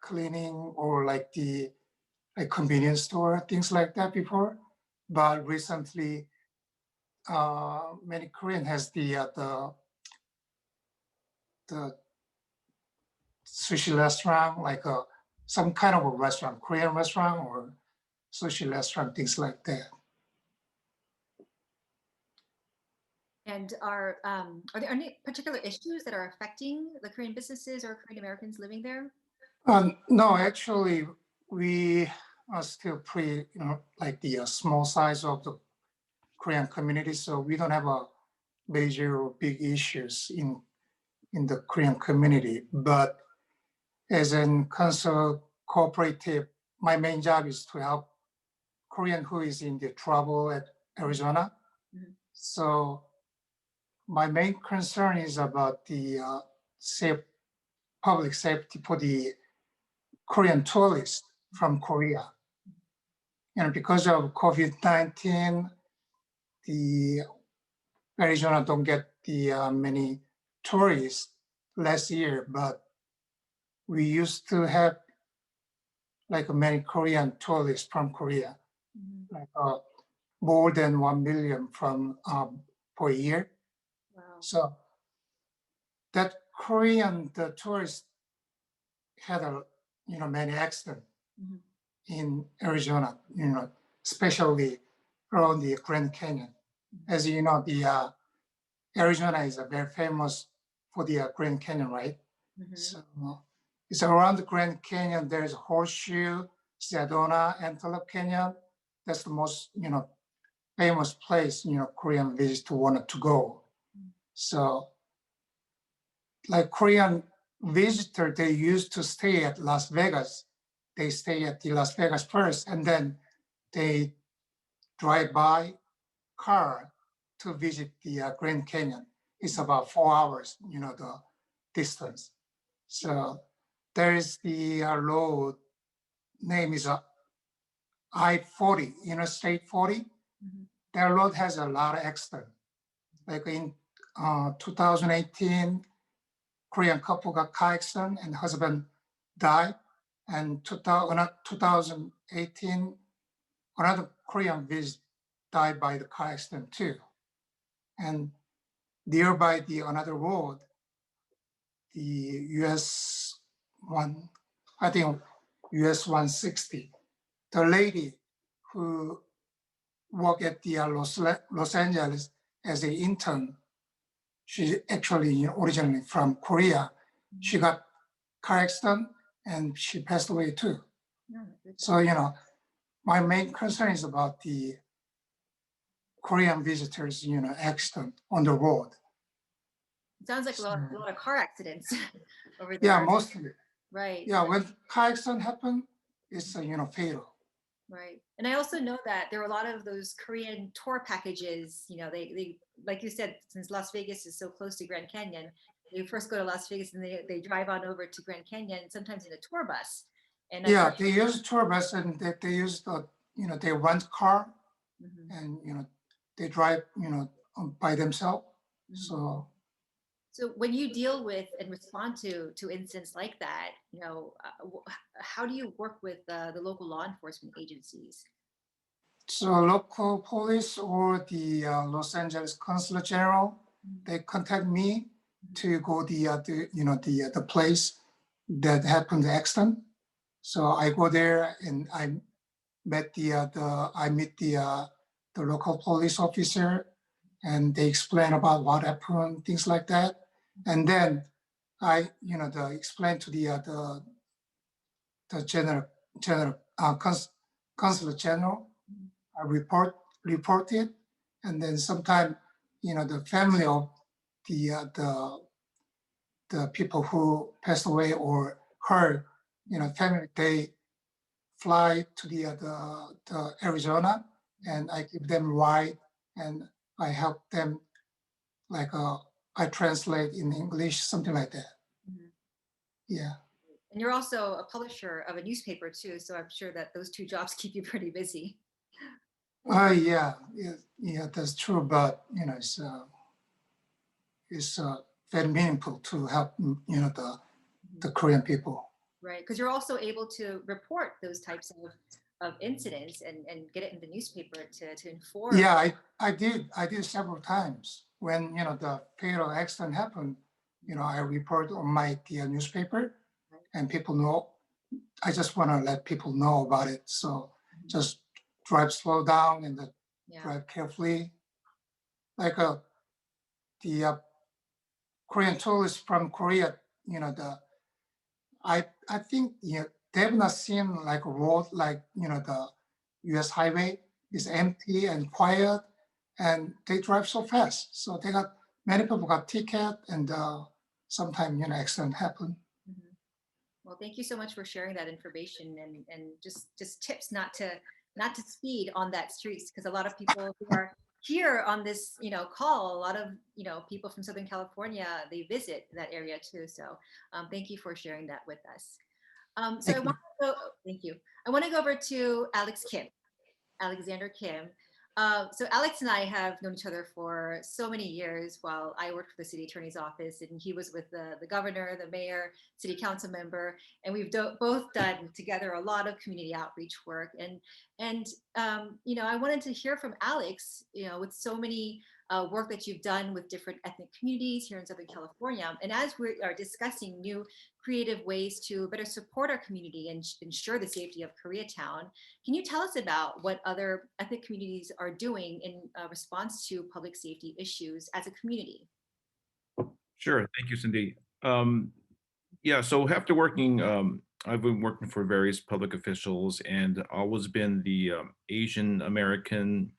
S8: cleaning or like the convenience store, things like that before. But recently, many Korean has the sushi restaurant, like some kind of a restaurant, Korean restaurant or sushi restaurant, things like that.
S1: And are there any particular issues that are affecting the Korean businesses or Korean Americans living there?
S8: No, actually, we are still pretty, you know, like the small size of the Korean community, so we don't have a major or big issues in the Korean community. But as a Consul cooperative, my main job is to help Korean who is in the trouble at Arizona.
S1: Mm-hmm.
S8: So my main concern is about the public safety for the Korean tourists from Korea. And because of COVID-19, the Arizona don't get the many tourists last year, but we used to have like many Korean tourists from Korea,
S1: Mm-hmm.
S8: like more than 1 million from per year.
S1: Wow.
S8: So that the tourists had many accidents
S1: Mm-hmm.
S8: in Arizona, especially around the Grand Canyon. As you know, the Arizona is very famous for the Grand Canyon, right?
S1: Mm-hmm.
S8: So it's around the Grand Canyon. There's Horseshoe, Sedona, Antelope Canyon. That's the most, famous place, Korean visitors wanted to go. So like Korean visitor, they used to stay at Las Vegas. They stay at the Las Vegas first, and then they drive by car to visit the Grand Canyon. It's about 4 hours, the distance. So there is the road name is I-40, Interstate 40.
S1: Mm-hmm.
S8: That road has a lot of accidents. Like in 2018, Korean couple got car accident and husband died. And 2018, another Korean visit died by the car accident too. And nearby the another road, the US 160, the lady who worked at the Los Angeles as an intern, she's actually originally from Korea. She got car accident and she passed away too. So, my main concern is about the Korean visitors, accident on the road.
S1: Sounds like a lot of car accidents over
S8: Yeah,
S1: there.
S8: mostly.
S1: Right.
S8: Yeah, when car accident happen, it's fatal.
S1: Right. And I also know that there are a lot of those Korean tour packages, they like you said, since Las Vegas is so close to Grand Canyon, they first go to Las Vegas and they drive on over to Grand Canyon, sometimes in a tour bus. And I've
S8: Yeah,
S1: heard,
S8: they use tour bus and they use the, they rent car
S1: Mhm,
S8: and, they drive, by themselves.
S1: mhm.
S8: So,
S1: So when you deal with and respond to incidents like that, how do you work with the local law enforcement agencies?
S8: so local police or the Los Angeles Consulate General, they contact me to go the place that happened the accident. So I go there and I meet the local police officer, and they explain about what happened, things like that. And then I explain to the general consulate general. I report it, and then sometime the family of the the people who passed away or hurt, family, they fly to the Arizona, and I give them ride, and I help them, like I translate in English, something like that.
S1: Mhm.
S8: Yeah.
S1: And you're also a publisher of a newspaper too, so I'm sure that those two jobs keep you pretty busy.
S8: Yeah, that's true. But it's very meaningful to help the Korean people.
S1: Right, because you're also able to report those types of incidents and get it in the newspaper to inform.
S8: Yeah, I did several times. When the fatal accident happened, I report on my newspaper, and people know. I just want to let people know about it. So just drive slow down and
S1: Yeah.
S8: drive carefully. Like the Korean tourists from Korea, I think they've not seen like a road like the U.S. highway is empty and quiet, and they drive so fast. So many people got ticket, and sometimes accident happen.
S1: Mhm. Well, thank you so much for sharing that information and just tips not to speed on that streets, because a lot of people who are here on this call, a lot of people from Southern California, they visit that area too. So thank you for sharing that with us. So
S8: Thank
S1: I want to go. Thank you. I want to go over to Alexander Kim. So Alex and I have known each other for so many years while I worked for the city attorney's office, and he was with the governor, the mayor, city council member, and we've both done together a lot of community outreach work. And I wanted to hear from Alex, with so many work that you've done with different ethnic communities here in Southern California. And as we are discussing new creative ways to better support our community and ensure the safety of Koreatown, can you tell us about what other ethnic communities are doing in response to public safety issues as a community?
S9: Sure. Thank you, Cindy. Yeah, so I've been working for various public officials and always been the Asian American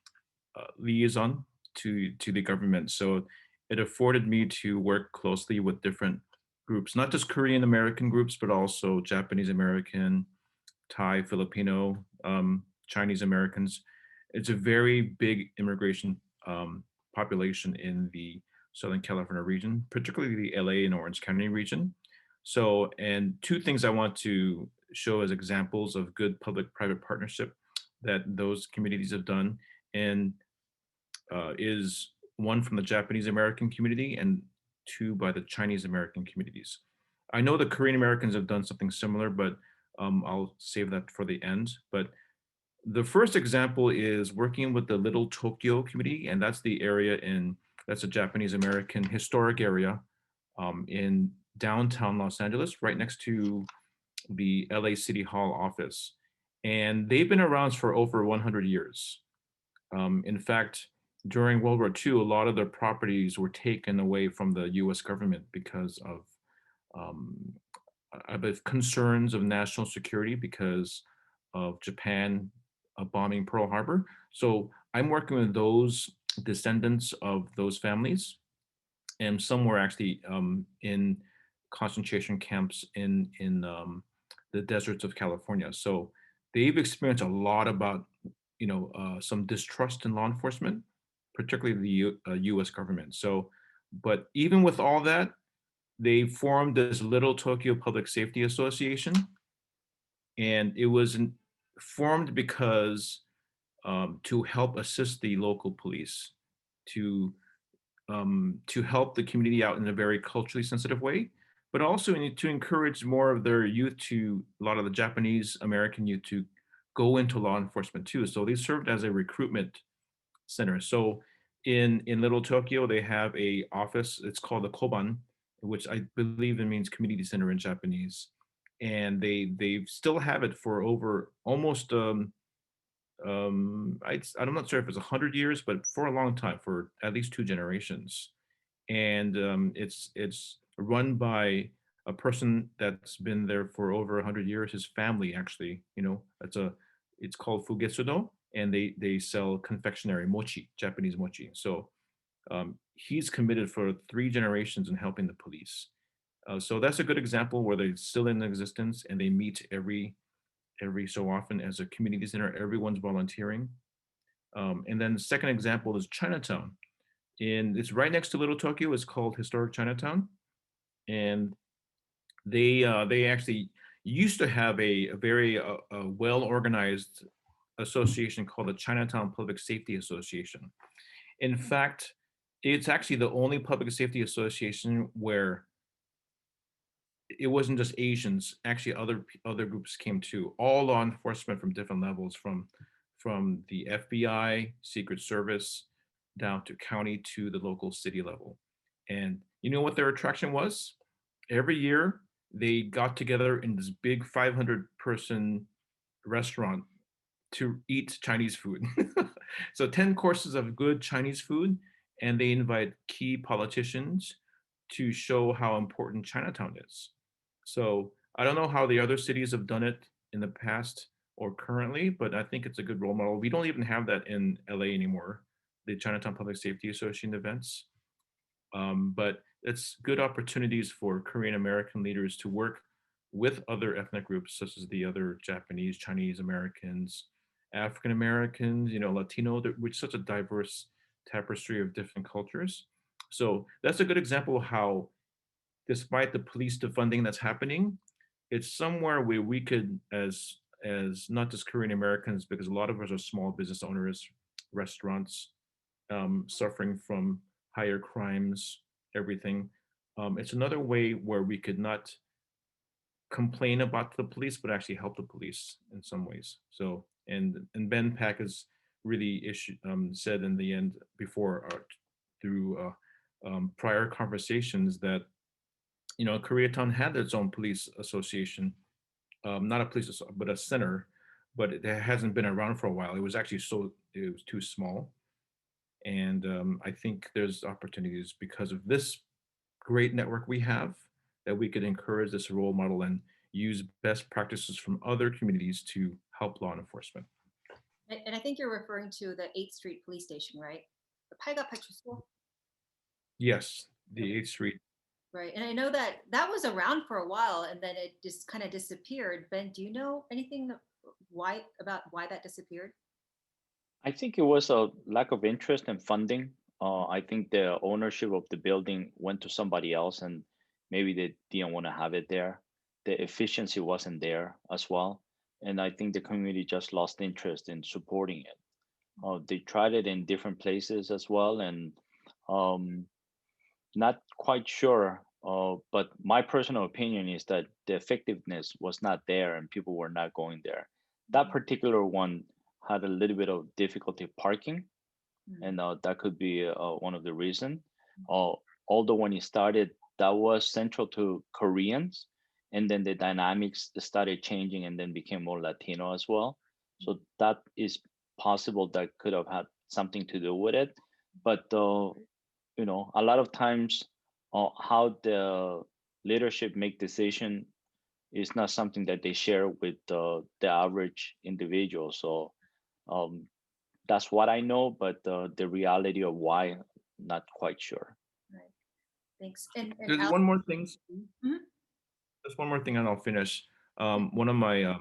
S9: liaison to the government. So it afforded me to work closely with different groups, not just Korean American groups, but also Japanese American, Thai, Filipino, Chinese Americans. It's a very big immigration population in the Southern California region, particularly the LA and Orange County region. So, and two things I want to show as examples of good public-private partnership that those communities have done, and is one from the Japanese American community and two by the Chinese American communities. I know the Korean Americans have done something similar, but I'll save that for the end. But the first example is working with the Little Tokyo community, and that's a Japanese American historic area in downtown Los Angeles, right next to the LA City Hall office. And they've been around for over 100 years. In fact, during World War II, a lot of their properties were taken away from the US government because of concerns of national security because of Japan bombing Pearl Harbor. So I'm working with those descendants of those families. and some were actually in concentration camps in the deserts of California. So they've experienced a lot about some distrust in law enforcement, particularly the U.S. government. So, but even with all that, they formed this Little Tokyo Public Safety Association, and it was formed because to help assist the local police to help the community out in a very culturally sensitive way, but also to encourage more of their youth a lot of the Japanese American youth to go into law enforcement too. So they served as a recruitment center. So in Little Tokyo, they have a office. It's called the Koban, which I believe it means community center in Japanese. And they still have it for over almost I'm not sure if it's 100 years, but for a long time, for at least 2 generations. And it's run by a person that's been there for over 100 years. His family actually, it's called Fugetsudo, and they sell confectionery mochi, Japanese mochi. So he's committed for 3 generations in helping the police. So that's a good example where they're still in existence and they meet every so often as a community center. Everyone's volunteering. And then the second example is Chinatown. It's right next to Little Tokyo. It's called Historic Chinatown. And they actually used to have a very well-organized association called the Chinatown Public Safety Association. In fact, it's actually the only public safety association where it wasn't just Asians. Actually, other groups came too. All law enforcement from different levels, from the FBI, Secret Service, down to county to the local city level. And you know what their attraction was? Every year they got together in this big 500-person restaurant to eat Chinese food. So 10 courses of good Chinese food, and they invite key politicians to show how important Chinatown is. So I don't know how the other cities have done it in the past or currently, but I think it's a good role model. We don't even have that in LA anymore, the Chinatown Public Safety Association events. But it's good opportunities for Korean American leaders to work with other ethnic groups, such as the other Japanese, Chinese Americans, African Americans, Latino, which is such a diverse tapestry of different cultures. So that's a good example of how, despite the police defunding that's happening, it's somewhere where we could, as not just Korean Americans, because a lot of us are small business owners, restaurants, suffering from higher crimes, everything. It's another way where we could not complain about the police, but actually help the police in some ways. So, and Ben Pack has really said in the end before through prior conversations that Koreatown had its own police association, not a police, but a center, but it hasn't been around for a while. It was too small. And I think there's opportunities because of this great network we have that we could encourage this role model and use best practices from other communities to help law enforcement.
S1: And I think you're referring to the 8th Street Police Station, right? The Paiga Petrol.
S9: Yes, the 8th Street.
S1: Right, and I know that was around for a while, and then it just kind of disappeared. Ben, do you know anything about why that disappeared?
S5: I think it was a lack of interest and funding. I think the ownership of the building went to somebody else, and maybe they didn't want to have it there. The efficiency wasn't there as well, and I think the community just lost interest in supporting it. They tried it in different places as well, and not quite sure. But my personal opinion is that the effectiveness was not there, and people were not going there. That particular one had a little bit of difficulty parking, and that could be one of the reasons. Although when it started, that was central to Koreans, and then the dynamics started changing and then became more Latino as well. So that is possible that could have had something to do with it. But a lot of times how the leadership make decision is not something that they share with the average individual. So that's what I know, but the reality of why, not quite sure.
S1: Right. Thanks. And
S9: There's
S1: Alex,
S9: one more thing.
S1: Mhm.
S9: There's one more thing, and I'll finish. One of my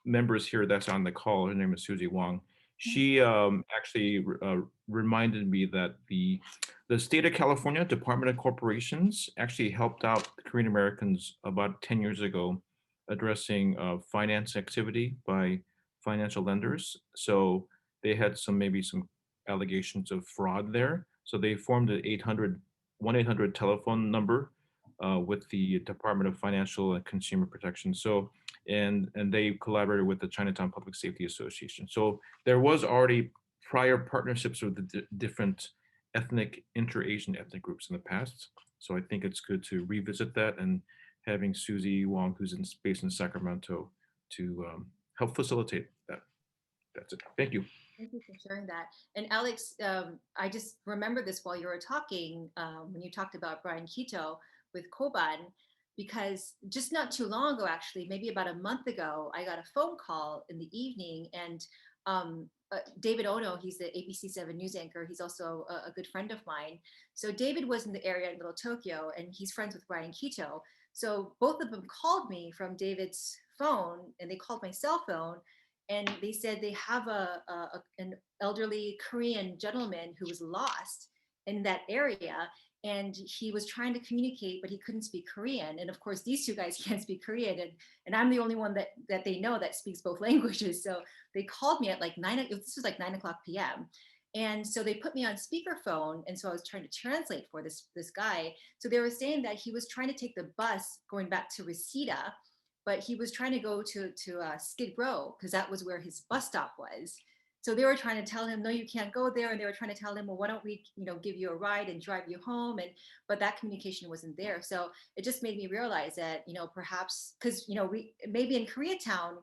S9: members here that's on the call, her name is Susie Wong. She actually reminded me that the state of California Department of Corporations actually helped out the Korean Americans about 10 years ago, addressing finance activity by financial lenders. So they had maybe some allegations of fraud there. So they formed an 1-800 telephone number with the Department of Financial and Consumer Protection. So, and they collaborated with the Chinatown Public Safety Association. So there was already prior partnerships with the different inter-Asian ethnic groups in the past. So I think it's good to revisit that, and having Susie Wong, who's based in Sacramento, to help facilitate that. That's it. Thank you.
S1: Thank you for sharing that. And Alex, I just remember this while you were talking, when you talked about Brian Quito with Koban, because just not too long ago, actually, maybe about a month ago, I got a phone call in the evening, and David Ono, he's the ABC7 news anchor. He's also a good friend of mine. So David was in the area in Little Tokyo, and he's friends with Brian Quito. So both of them called me from David's phone, and they called my cell phone, and they said they have an elderly Korean gentleman who was lost in that area, and he was trying to communicate, but he couldn't speak Korean. And of course, these two guys can't speak Korean, and I'm the only one that they know that speaks both languages. So they called me at like this was like 9 o'clock p.m. And so they put me on speakerphone, and so I was trying to translate for this guy. So they were saying that he was trying to take the bus going back to Reseda, but he was trying to go to Skid Row because that was where his bus stop was. So they were trying to tell him, no, you can't go there. And they were trying to tell him, well, why don't we, give you a ride and drive you home? But that communication wasn't there. So it just made me realize that, perhaps, because, we maybe in Koreatown,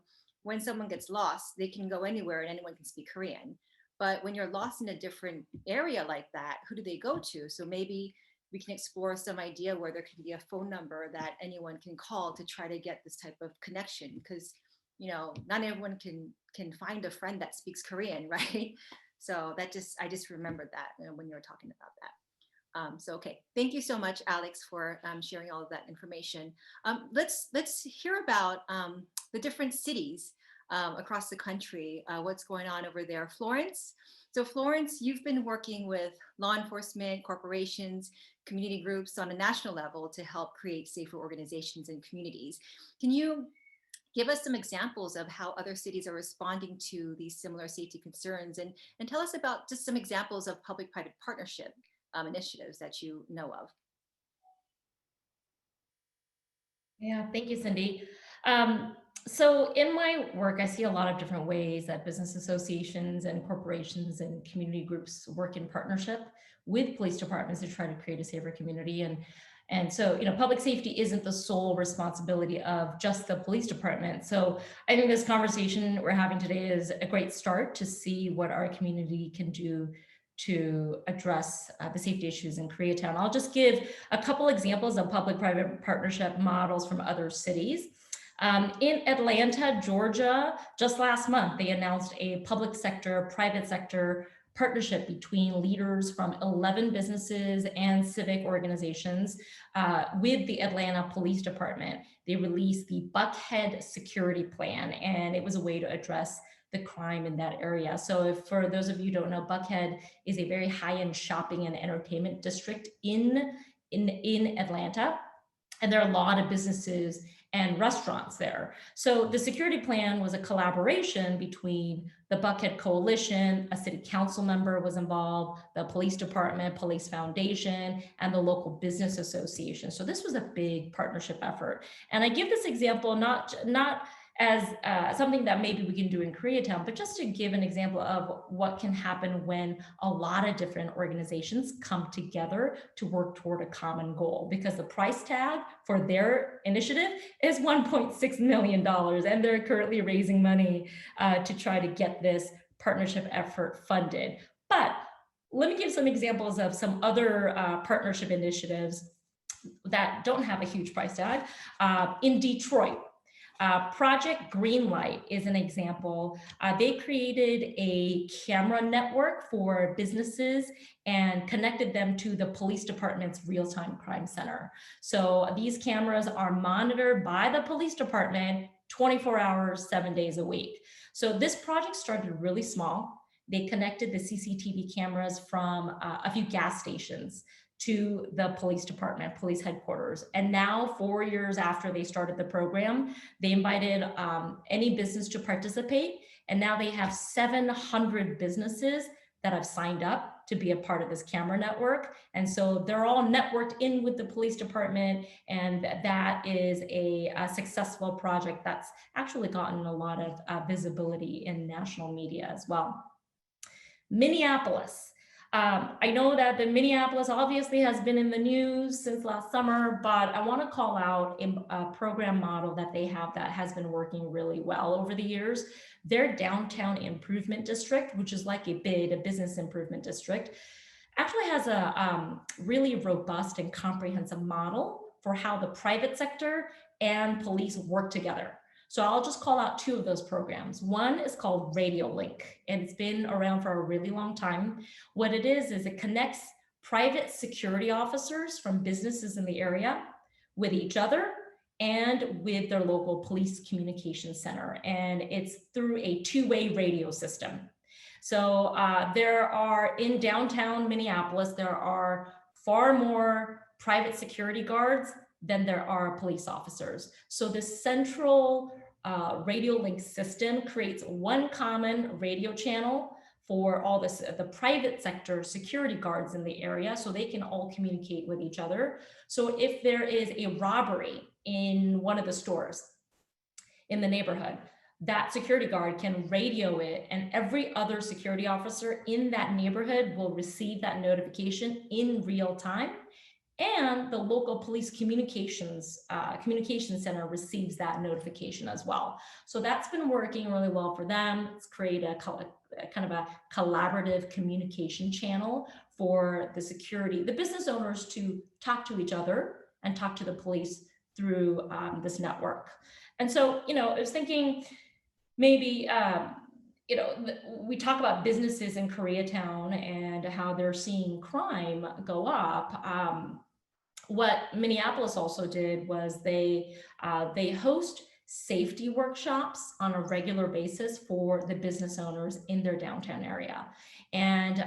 S1: when someone gets lost, they can go anywhere and anyone can speak Korean. But when you're lost in a different area like that, who do they go to? So maybe we can explore some idea where there can be a phone number that anyone can call to try to get this type of connection, because not everyone can find a friend that speaks Korean, right? So I just remembered that when you were talking about that. So okay, thank you so much, Alex, for sharing all of that information. Let's hear about the different cities across the country, what's going on over there. Florence. So Florence, you've been working with law enforcement, corporations, community groups on a national level to help create safer organizations and communities. Can you give us some examples of how other cities are responding to these similar safety concerns, and tell us about just some examples of public-private partnership initiatives that you know of?
S10: Yeah, thank you, Cindy. So in my work, I see a lot of different ways that business associations and corporations and community groups work in partnership with police departments to try to create a safer community. And so, public safety isn't the sole responsibility of just the police department. So I think this conversation we're having today is a great start to see what our community can do to address the safety issues in Koreatown. I'll just give a couple examples of public-private partnership models from other cities. In Atlanta, Georgia, just last month, they announced a public sector, private sector partnership between leaders from 11 businesses and civic organizations with the Atlanta Police Department. They released the Buckhead Security Plan, and it was a way to address the crime in that area. So if, for those of you who don't know, Buckhead is a very high-end shopping and entertainment district in Atlanta. And there are a lot of businesses and restaurants there. So the security plan was a collaboration between the Buckhead Coalition, a city council member was involved, the police department, police foundation, and the local business association. So this was a big partnership effort. And I give this example not as something that maybe we can do in Koreatown, but just to give an example of what can happen when a lot of different organizations come together to work toward a common goal, because the price tag for their initiative is $1.6 million, and they're currently raising money to try to get this partnership effort funded. But let me give some examples of some other partnership initiatives that don't have a huge price tag. In Detroit, Project Greenlight is an example. They created a camera network for businesses and connected them to the police department's real-time crime center. So these cameras are monitored by the police department 24 hours, 7 days a week. So this project started really small. They connected the CCTV cameras from a few gas stations to the police department, police headquarters. And now, 4 years after they started the program, they invited any business to participate. And now they have 700 businesses that have signed up to be a part of this camera network. And so they're all networked in with the police department. And that is a successful project that's actually gotten a lot of visibility in national media as well. Minneapolis. I know that the Minneapolis obviously has been in the news since last summer, but I want to call out a program model that they have that has been working really well over the years. Their downtown improvement district, which is like a BID, a business improvement district, actually has a really robust and comprehensive model for how the private sector and police work together. So I'll just call out two of those programs. One is called Radio Link, and it's been around for a really long time. What it is it connects private security officers from businesses in the area with each other and with their local police communication center. And it's through a two-way radio system. So there are, in downtown Minneapolis, there are far more private security guards than there are police officers. So this central radio link system creates one common radio channel for all this, the private sector security guards in the area, so they can all communicate with each other. So if there is a robbery in one of the stores in the neighborhood, that security guard can radio it, and every other security officer in that neighborhood will receive that notification in real time. And the local police communication center receives that notification as well. So that's been working really well for them. It's created a kind of a collaborative communication channel for the business owners to talk to each other and talk to the police through this network. And so, I was thinking maybe, we talk about businesses in Koreatown and how they're seeing crime go up. What Minneapolis also did was they host safety workshops on a regular basis for the business owners in their downtown area. And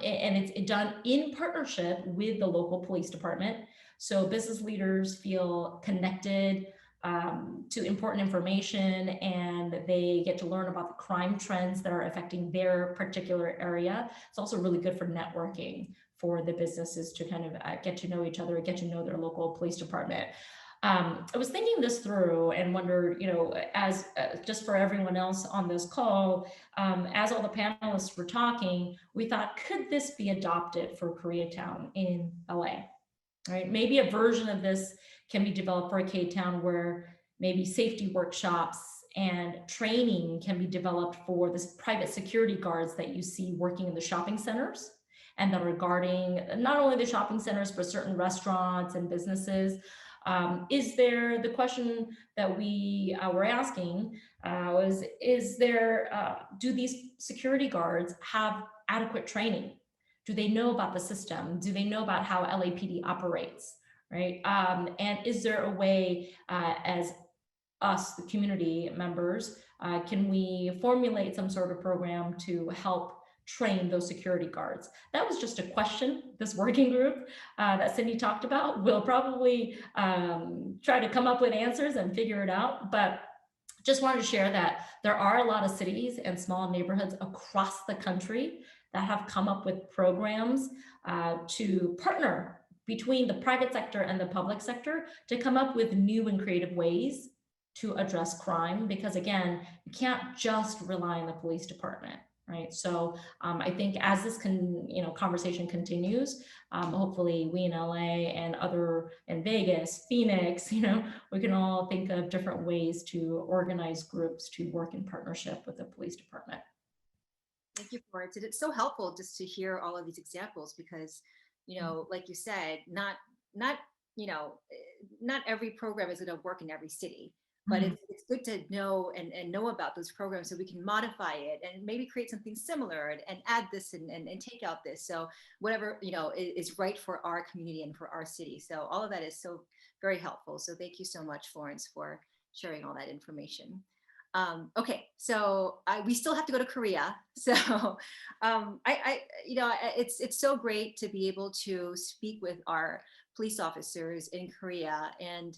S10: it's done in partnership with the local police department. So business leaders feel connected to important information, and they get to learn about the crime trends that are affecting their particular area. It's also really good for networking for the businesses to kind of get to know each other, get to know their local police department. I was thinking this through and wondered, as just for everyone else on this call, as all the panelists were talking, we thought, could this be adopted for Koreatown in LA? Right? Maybe a version of this can be developed for a K-Town where maybe safety workshops and training can be developed for this private security guards that you see working in the shopping centers, and that are guarding not only the shopping centers, but certain restaurants and businesses. The question that we were asking was, do these security guards have adequate training? Do they know about the system? Do they know about how LAPD operates, right? And is there a way as us, the community members, can we formulate some sort of program to help train those security guards? That was just a question this working group that Cindy talked about will probably try to come up with answers and figure it out. But just wanted to share that there are a lot of cities and small neighborhoods across the country that have come up with programs to partner between the private sector and the public sector to come up with new and creative ways to address crime. Because again, you can't just rely on the police department. Right. So I think as this conversation continues, hopefully we in LA and in Vegas, Phoenix, we can all think of different ways to organize groups to work in partnership with the police department.
S1: Thank you, Florence. And it's so helpful just to hear all of these examples because, like you said, not every program is going to work in every city. but it's good to know and know about those programs so we can modify it and maybe create something similar and add this and take out this. So whatever, is right for our community and for our city. So all of that is so very helpful. So thank you so much, Florence, for sharing all that information. Okay, so we still have to go to Korea. So it's so great to be able to speak with our police officers in Korea. And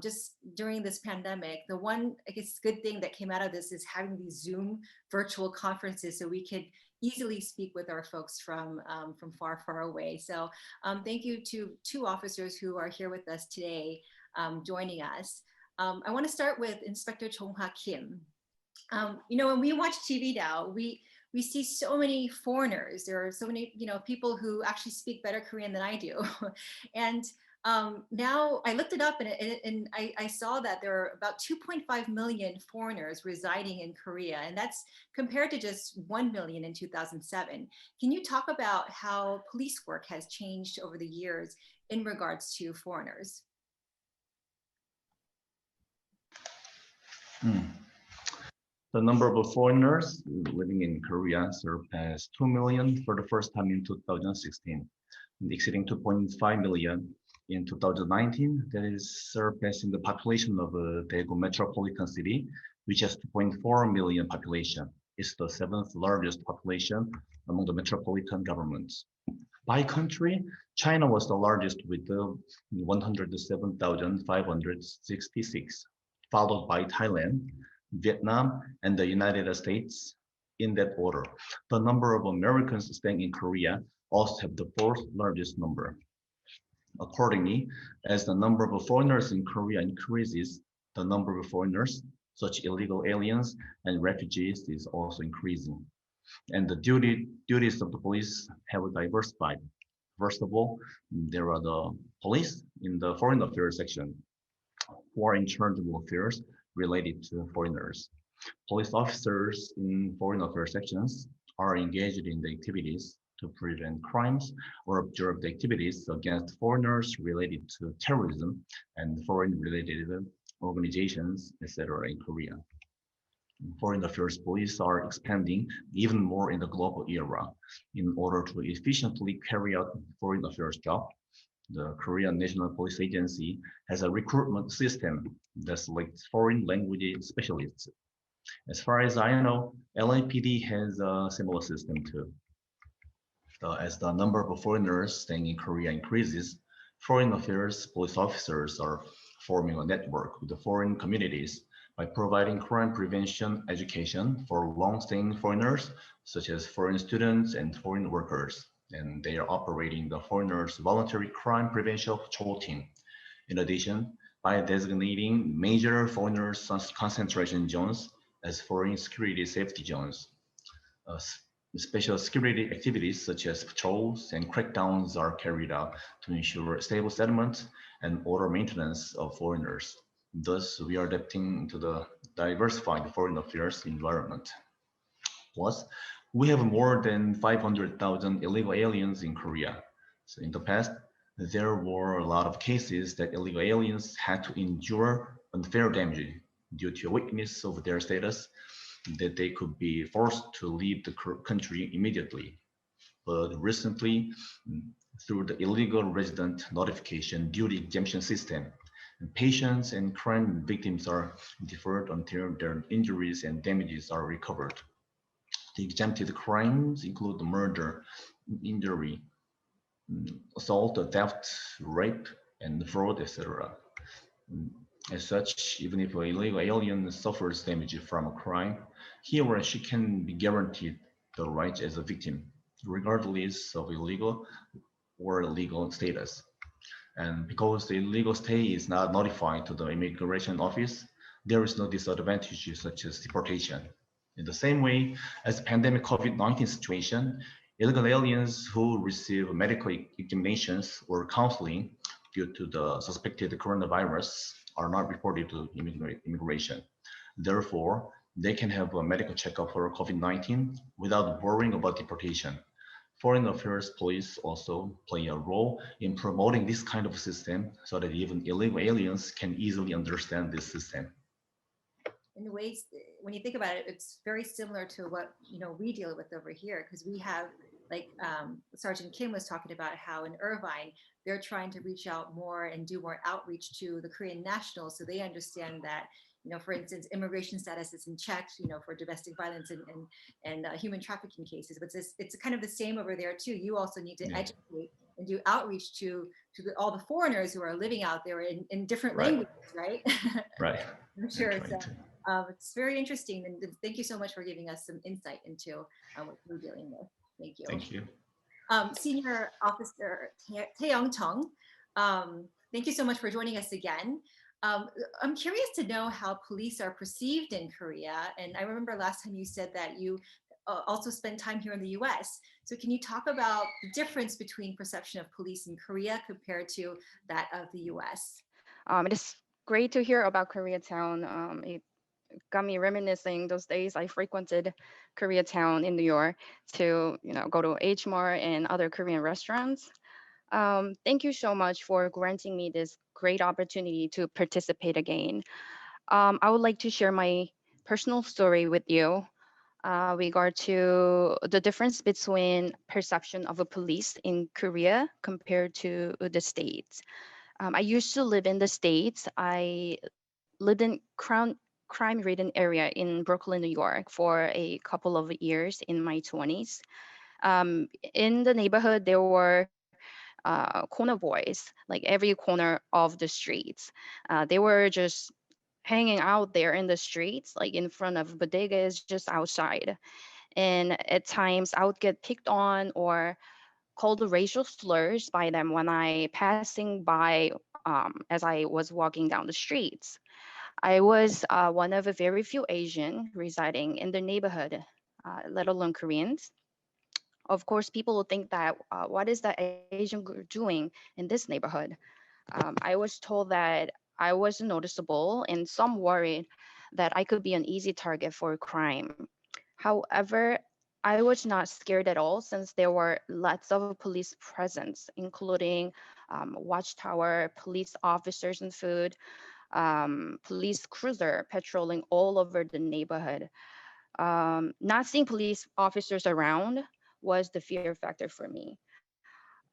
S1: just during this pandemic, the one, I guess, good thing that came out of this is having these Zoom virtual conferences so we could easily speak with our folks from far, far away. So thank you to two officers who are here with us today, joining us. I want to start with Inspector Jong-ha Kim. When we watch TV now, we see so many foreigners. There are so many, people who actually speak better Korean than I do. And now I looked it up and I saw that there are about 2.5 million foreigners residing in Korea. And that's compared to just 1 million in 2007. Can you talk about how police work has changed over the years in regards to foreigners?
S11: The number of foreigners living in Korea surpassed 2 million for the first time in 2016, exceeding 2.5 million in 2019. That is surpassing the population of Daegu metropolitan city, which has 2.4 million population. It's the 7th largest population among the metropolitan governments. By country, China was the largest with 107,566, followed by Thailand, Vietnam, and the United States in that order. The number of Americans staying in Korea also have the 4th largest number. Accordingly, as the number of foreigners in Korea increases, the number of foreigners, such illegal aliens and refugees, is also increasing. And the duties of the police have diversified. First of all, there are the police in the foreign affairs section, who are in charge of affairs related to foreigners. Police officers in foreign affairs sections are engaged in the activities to prevent crimes or observe the activities against foreigners related to terrorism and foreign-related organizations, etc. in Korea. Foreign affairs police are expanding even more in the global era. In order to efficiently carry out foreign affairs job, the Korean National Police Agency has a recruitment system that selects foreign language specialists. As far as I know, LAPD has a similar system too. As the number of foreigners staying in Korea increases, foreign affairs police officers are forming a network with the foreign communities by providing crime prevention education for long-staying foreigners, such as foreign students and foreign workers. And they are operating the foreigners' voluntary crime prevention patrol team. In addition, by designating major foreigners concentration zones as foreign security safety zones, special security activities such as patrols and crackdowns are carried out to ensure stable settlement and order maintenance of foreigners. Thus, we are adapting to the diversified foreign affairs environment. Plus, we have more than 500,000 illegal aliens in Korea. So in the past, there were a lot of cases that illegal aliens had to endure unfair damage due to a weakness of their status, that they could be forced to leave the country immediately. But recently, through the illegal resident notification duty exemption system, patients and crime victims are deferred until their injuries and damages are recovered. The exempted crimes include murder, injury, assault, theft, rape, and fraud, etc. As such, even if an illegal alien suffers damage from a crime, he or she can be guaranteed the right as a victim, regardless of illegal or legal status. And because the illegal stay is not notified to the immigration office, there is no disadvantage such as deportation. In the same way as the pandemic COVID-19 situation, illegal aliens who receive medical examinations or counseling due to the suspected coronavirus are not reported to immigration. Therefore, they can have a medical checkup for COVID-19 without worrying about deportation. Foreign affairs police also play a role in promoting this kind of system so that even illegal aliens can easily understand this system.
S1: in ways, when you think about it, it's very similar to what, we deal with over here, because we have, like Sergeant Kim was talking about, how in Irvine, they're trying to reach out more and do more outreach to the Korean nationals, so they understand that, for instance, immigration status is in check, for domestic violence and human trafficking cases. But it's kind of the same over there too. You also need to educate and do outreach to all the foreigners who are living out there in different languages, right?
S11: Right.
S1: I'm sure.
S11: Right.
S1: So it's very interesting, and thank you so much for giving us some insight into what we're dealing with. Thank you.
S11: Thank you.
S1: Senior Officer Taeyong Chung, thank you so much for joining us again. I'm curious to know how police are perceived in Korea. And I remember last time you said that you also spend time here in the US. So can you talk about the difference between perception of police in Korea compared to that of the US?
S12: It is great to hear about Koreatown. It got me reminiscing those days I frequented Koreatown in New York to, go to H Mart and other Korean restaurants. Thank you so much for granting me this great opportunity to participate again. I would like to share my personal story with you regard to the difference between perception of a police in Korea compared to the States. I used to live in the States. I lived in crime-ridden area in Brooklyn, New York for a couple of years in my 20s. In the neighborhood, there were corner boys, like every corner of the streets. They were just hanging out there in the streets, like in front of bodegas, just outside. And at times, I would get picked on or called racial slurs by them when I passing by as I was walking down the streets. I was one of a very few Asian residing in the neighborhood, let alone Koreans. Of course, people will think that what is that Asian girl doing in this neighborhood? I was told that I was noticeable, and some worried that I could be an easy target for crime. However, I was not scared at all since there were lots of police presence, including watchtower, police officers and food, police cruiser patrolling all over the neighborhood. Not seeing police officers around was the fear factor for me.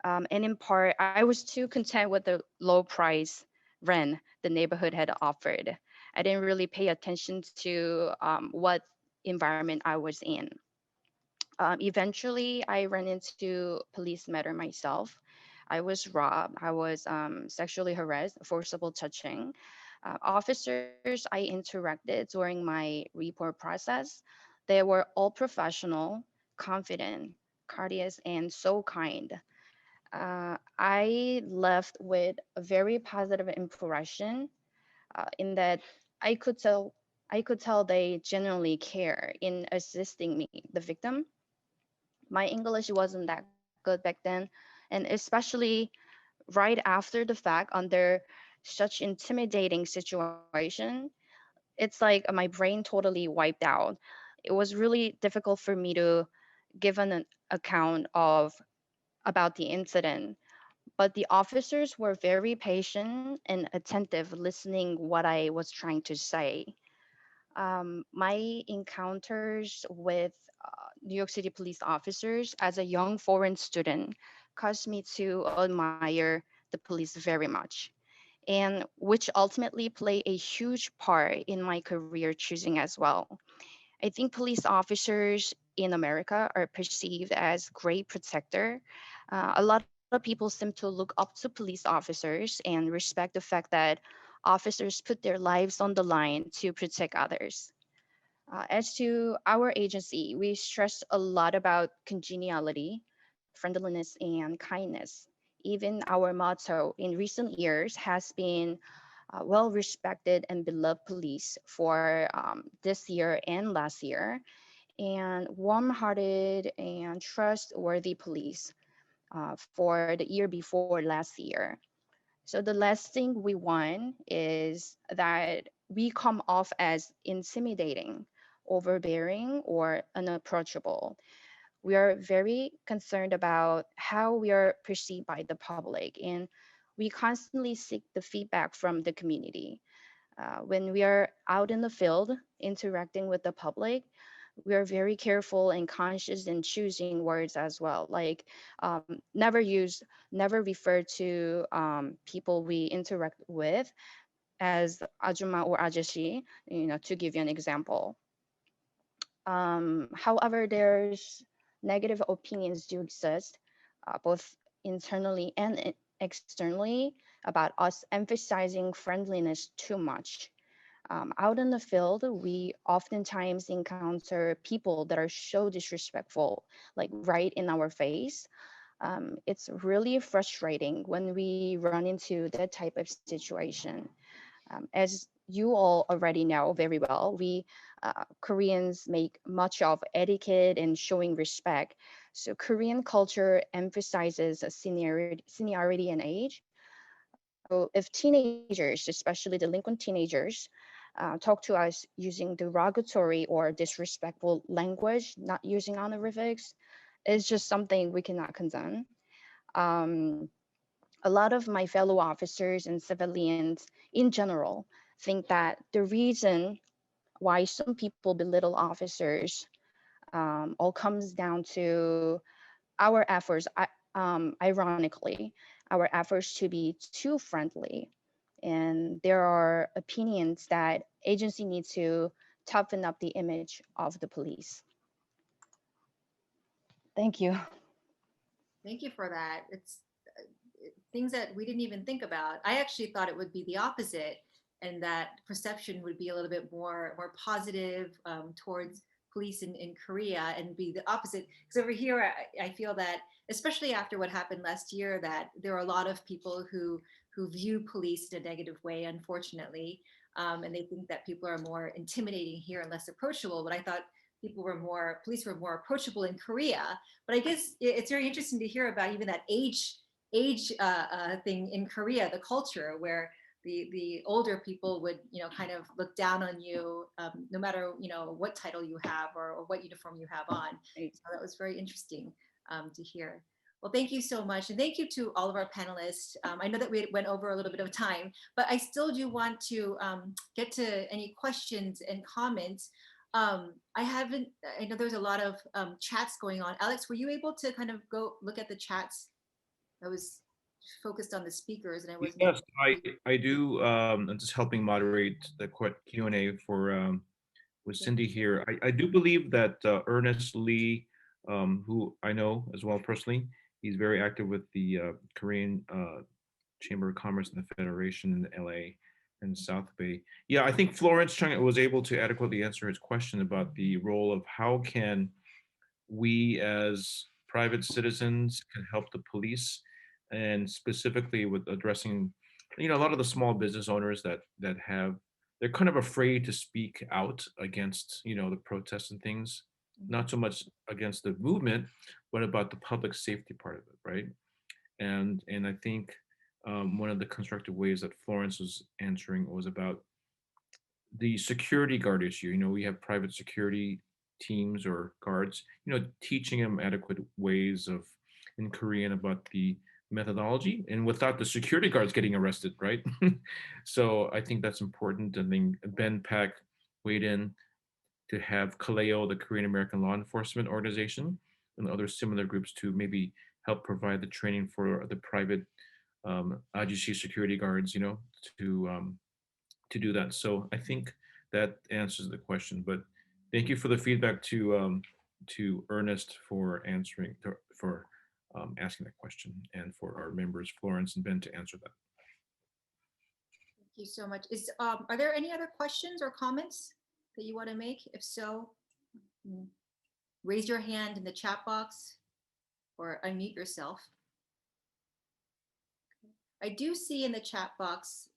S12: And in part, I was too content with the low price rent the neighborhood had offered. I didn't really pay attention to what environment I was in. Eventually, I ran into police matter myself. I was robbed. I was sexually harassed, forcible touching. Officers I interacted during my report process, they were all professional, confident, courteous, and so kind. I left with a very positive impression in that I could tell I could tell they genuinely care in assisting me, the victim. My English wasn't that good back then, and especially right after the fact under such intimidating situation, it's like my brain totally wiped out. It was really difficult for me to give an account of about the incident, but the officers were very patient and attentive listening what I was trying to say. My encounters with New York City police officers as a young foreign student caused me to admire the police very much, and which ultimately play a huge part in my career choosing as well. I think police officers in America are perceived as great protector. A lot of people seem to look up to police officers and respect the fact that officers put their lives on the line to protect others. As to our agency, we stress a lot about congeniality, friendliness, and kindness. Even our motto in recent years has been well respected and beloved police for this year and last year, and warm hearted and trustworthy police for the year before last year. So the last thing we want is that we come off as intimidating, overbearing, or unapproachable. We are very concerned about how we are perceived by the public, and we constantly seek the feedback from the community. When we are out in the field interacting with the public, we are very careful and conscious in choosing words as well. Like never refer to people we interact with as ajuma or ajashi, to give you an example. However, there's negative opinions do exist, both internally and externally, about us emphasizing friendliness too much. Out in the field, we oftentimes encounter people that are so disrespectful, like right in our face. It's really frustrating when we run into that type of situation. As you all already know very well, we Koreans make much of etiquette and showing respect. So Korean culture emphasizes seniority and age. So if teenagers, especially delinquent teenagers, talk to us using derogatory or disrespectful language, not using honorifics, it's just something we cannot condone. Um, a lot of my fellow officers and civilians in general think that the reason why some people belittle officers all comes down to our efforts, ironically, our efforts to be too friendly. And there are opinions that agency needs to toughen up the image of the police. Thank you.
S1: Thank you for that. It's things that we didn't even think about. I actually thought it would be the opposite, and that perception would be a little bit more positive towards police in Korea, and be the opposite. Because over here, I feel that, especially after what happened last year, that there are a lot of people who view police in a negative way, unfortunately, and they think that people are more intimidating here and less approachable. But I thought police were more approachable in Korea. But I guess it's very interesting to hear about even that age thing in Korea, the culture where the older people would kind of look down on you, no matter what title you have or what uniform you have on. So that was very interesting to hear. Well, thank you so much, and thank you to all of our panelists. I know that we went over a little bit of time, but I still do want to get to any questions and comments. I know there's a lot of chats going on. Alex, were you able to kind of go look at the chats? I was focused on the speakers, and I wasn't.
S9: Yes, I do. I'm just helping moderate the Q&A for with Cindy here. I do believe that Ernest Lee, who I know as well personally, he's very active with the Korean Chamber of Commerce and the Federation in LA and South Bay. Yeah, I think Florence Chung was able to adequately answer his question about the role of how can we as private citizens can help the police, and specifically with addressing, a lot of the small business owners that they're kind of afraid to speak out against, the protests and things, not so much against the movement, but about the public safety part of it, right? And I think one of the constructive ways that Florence was answering was about the security guard issue. We have private security teams or guards, teaching them adequate ways of in Korean about the methodology, and without the security guards getting arrested, right? So I think that's important. I think Ben Pak weighed in to have KALEO, the Korean American Law Enforcement Organization, and other similar groups to maybe help provide the training for the private Ajaché security guards, to do that. So I think that answers the question. But thank you for the feedback to Ernest for answering for asking that question, and for our members Florence and Ben to answer that.
S1: Thank you so much. Are there any other questions or comments that you want to make? If so, raise your hand in the chat box or unmute yourself. I do see in the chat box.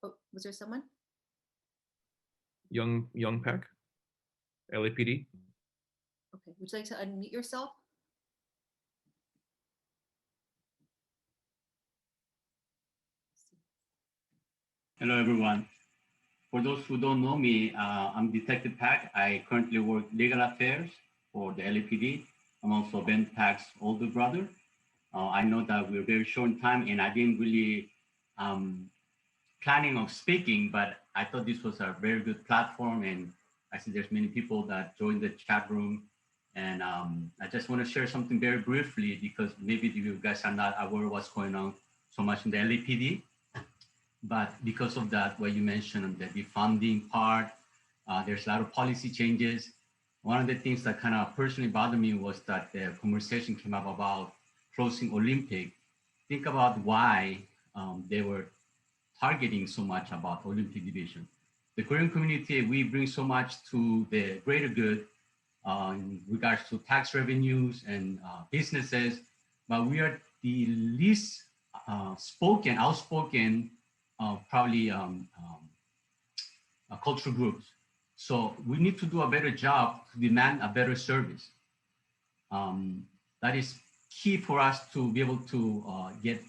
S1: Oh, was there someone?
S9: Yong-Uk, LAPD.
S1: Okay, would you like to unmute yourself?
S13: Hello, everyone. For those who don't know me, I'm Detective Pak. I currently work legal affairs for the LAPD. I'm also Ben Pak's older brother. I know that we're very short in time, and I didn't really planning of speaking, but I thought this was a very good platform, and I see there's many people that joined the chat room. And I just want to share something very briefly, because maybe you guys are not aware of what's going on so much in the LAPD. But because of that, what you mentioned, the defunding part, there's a lot of policy changes. One of the things that kind of personally bothered me was that the conversation came up about closing Olympic. Think about why they were targeting so much about Olympic division. The Korean community, we bring so much to the greater good in regards to tax revenues and businesses, but we are the least outspoken, probably cultural groups. So we need to do a better job to demand a better service. That is key for us to be able to get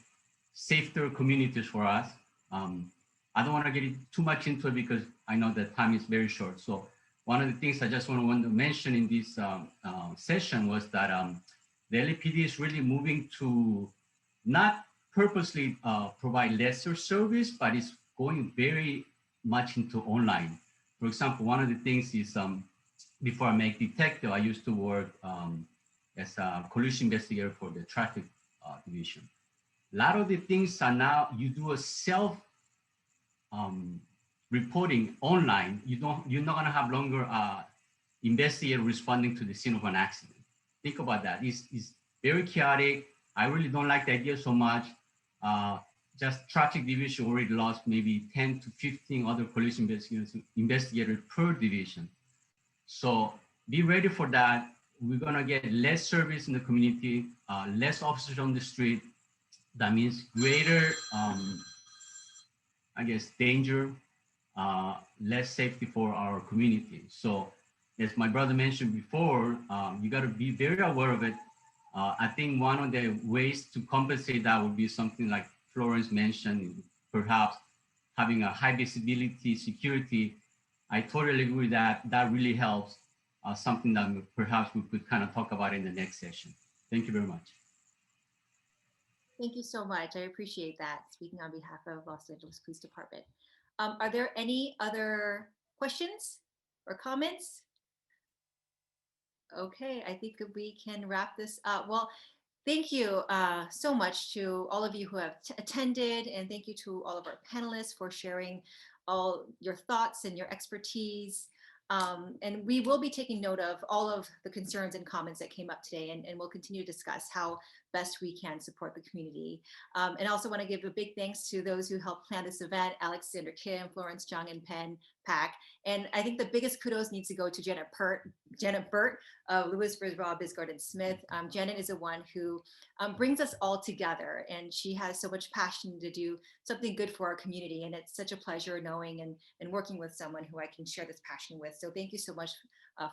S13: safer communities for us. I don't want to get too much into it because I know that time is very short. So one of the things I just want to mention in this session was that the LAPD is really moving to not purposely provide lesser service, but it's going very much into online. For example, one of the things is before I make detective, I used to work as a collision investigator for the traffic division. A lot of the things are now, you do a self reporting online. You're not gonna have longer investigator responding to the scene of an accident. Think about that. It's very chaotic. I really don't like the idea so much. Just traffic division already lost maybe 10 to 15 other collision investigators per division. So be ready for that. We're gonna get less service in the community, less officers on the street. That means greater, I guess, danger, less safety for our community. So as my brother mentioned before, you gotta be very aware of it. I think one of the ways to compensate that would be something like Florence mentioned, perhaps having a high visibility security. I totally agree that that really helps, something that perhaps we could kind of talk about in the next session. Thank you very much.
S1: Thank you so much. I appreciate that, speaking on behalf of Los Angeles Police Department. Are there any other questions or comments? Okay, I think we can wrap this up. Well, thank you so much to all of you who have attended, and thank you to all of our panelists for sharing all your thoughts and your expertise. And we will be taking note of all of the concerns and comments that came up today, and we'll continue to discuss how best we can support the community. And I also want to give a big thanks to those who helped plan this event, Alexander Kim, Florence, Jung, and Pack. And I think the biggest kudos needs to go to Janet Burt of Lewisburg, Bisgard, and Smith. Janet is the one who brings us all together, and she has so much passion to do something good for our community. And it's such a pleasure knowing and working with someone who I can share this passion with. So thank you so much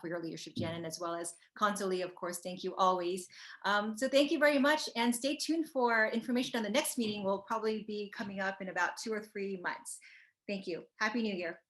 S1: for your leadership, Janet, as well as Consul, of course. Thank you always. So thank you very much, and stay tuned for information on the next meeting. Will probably be coming up in about 2 or 3 months. Thank you. Happy New Year.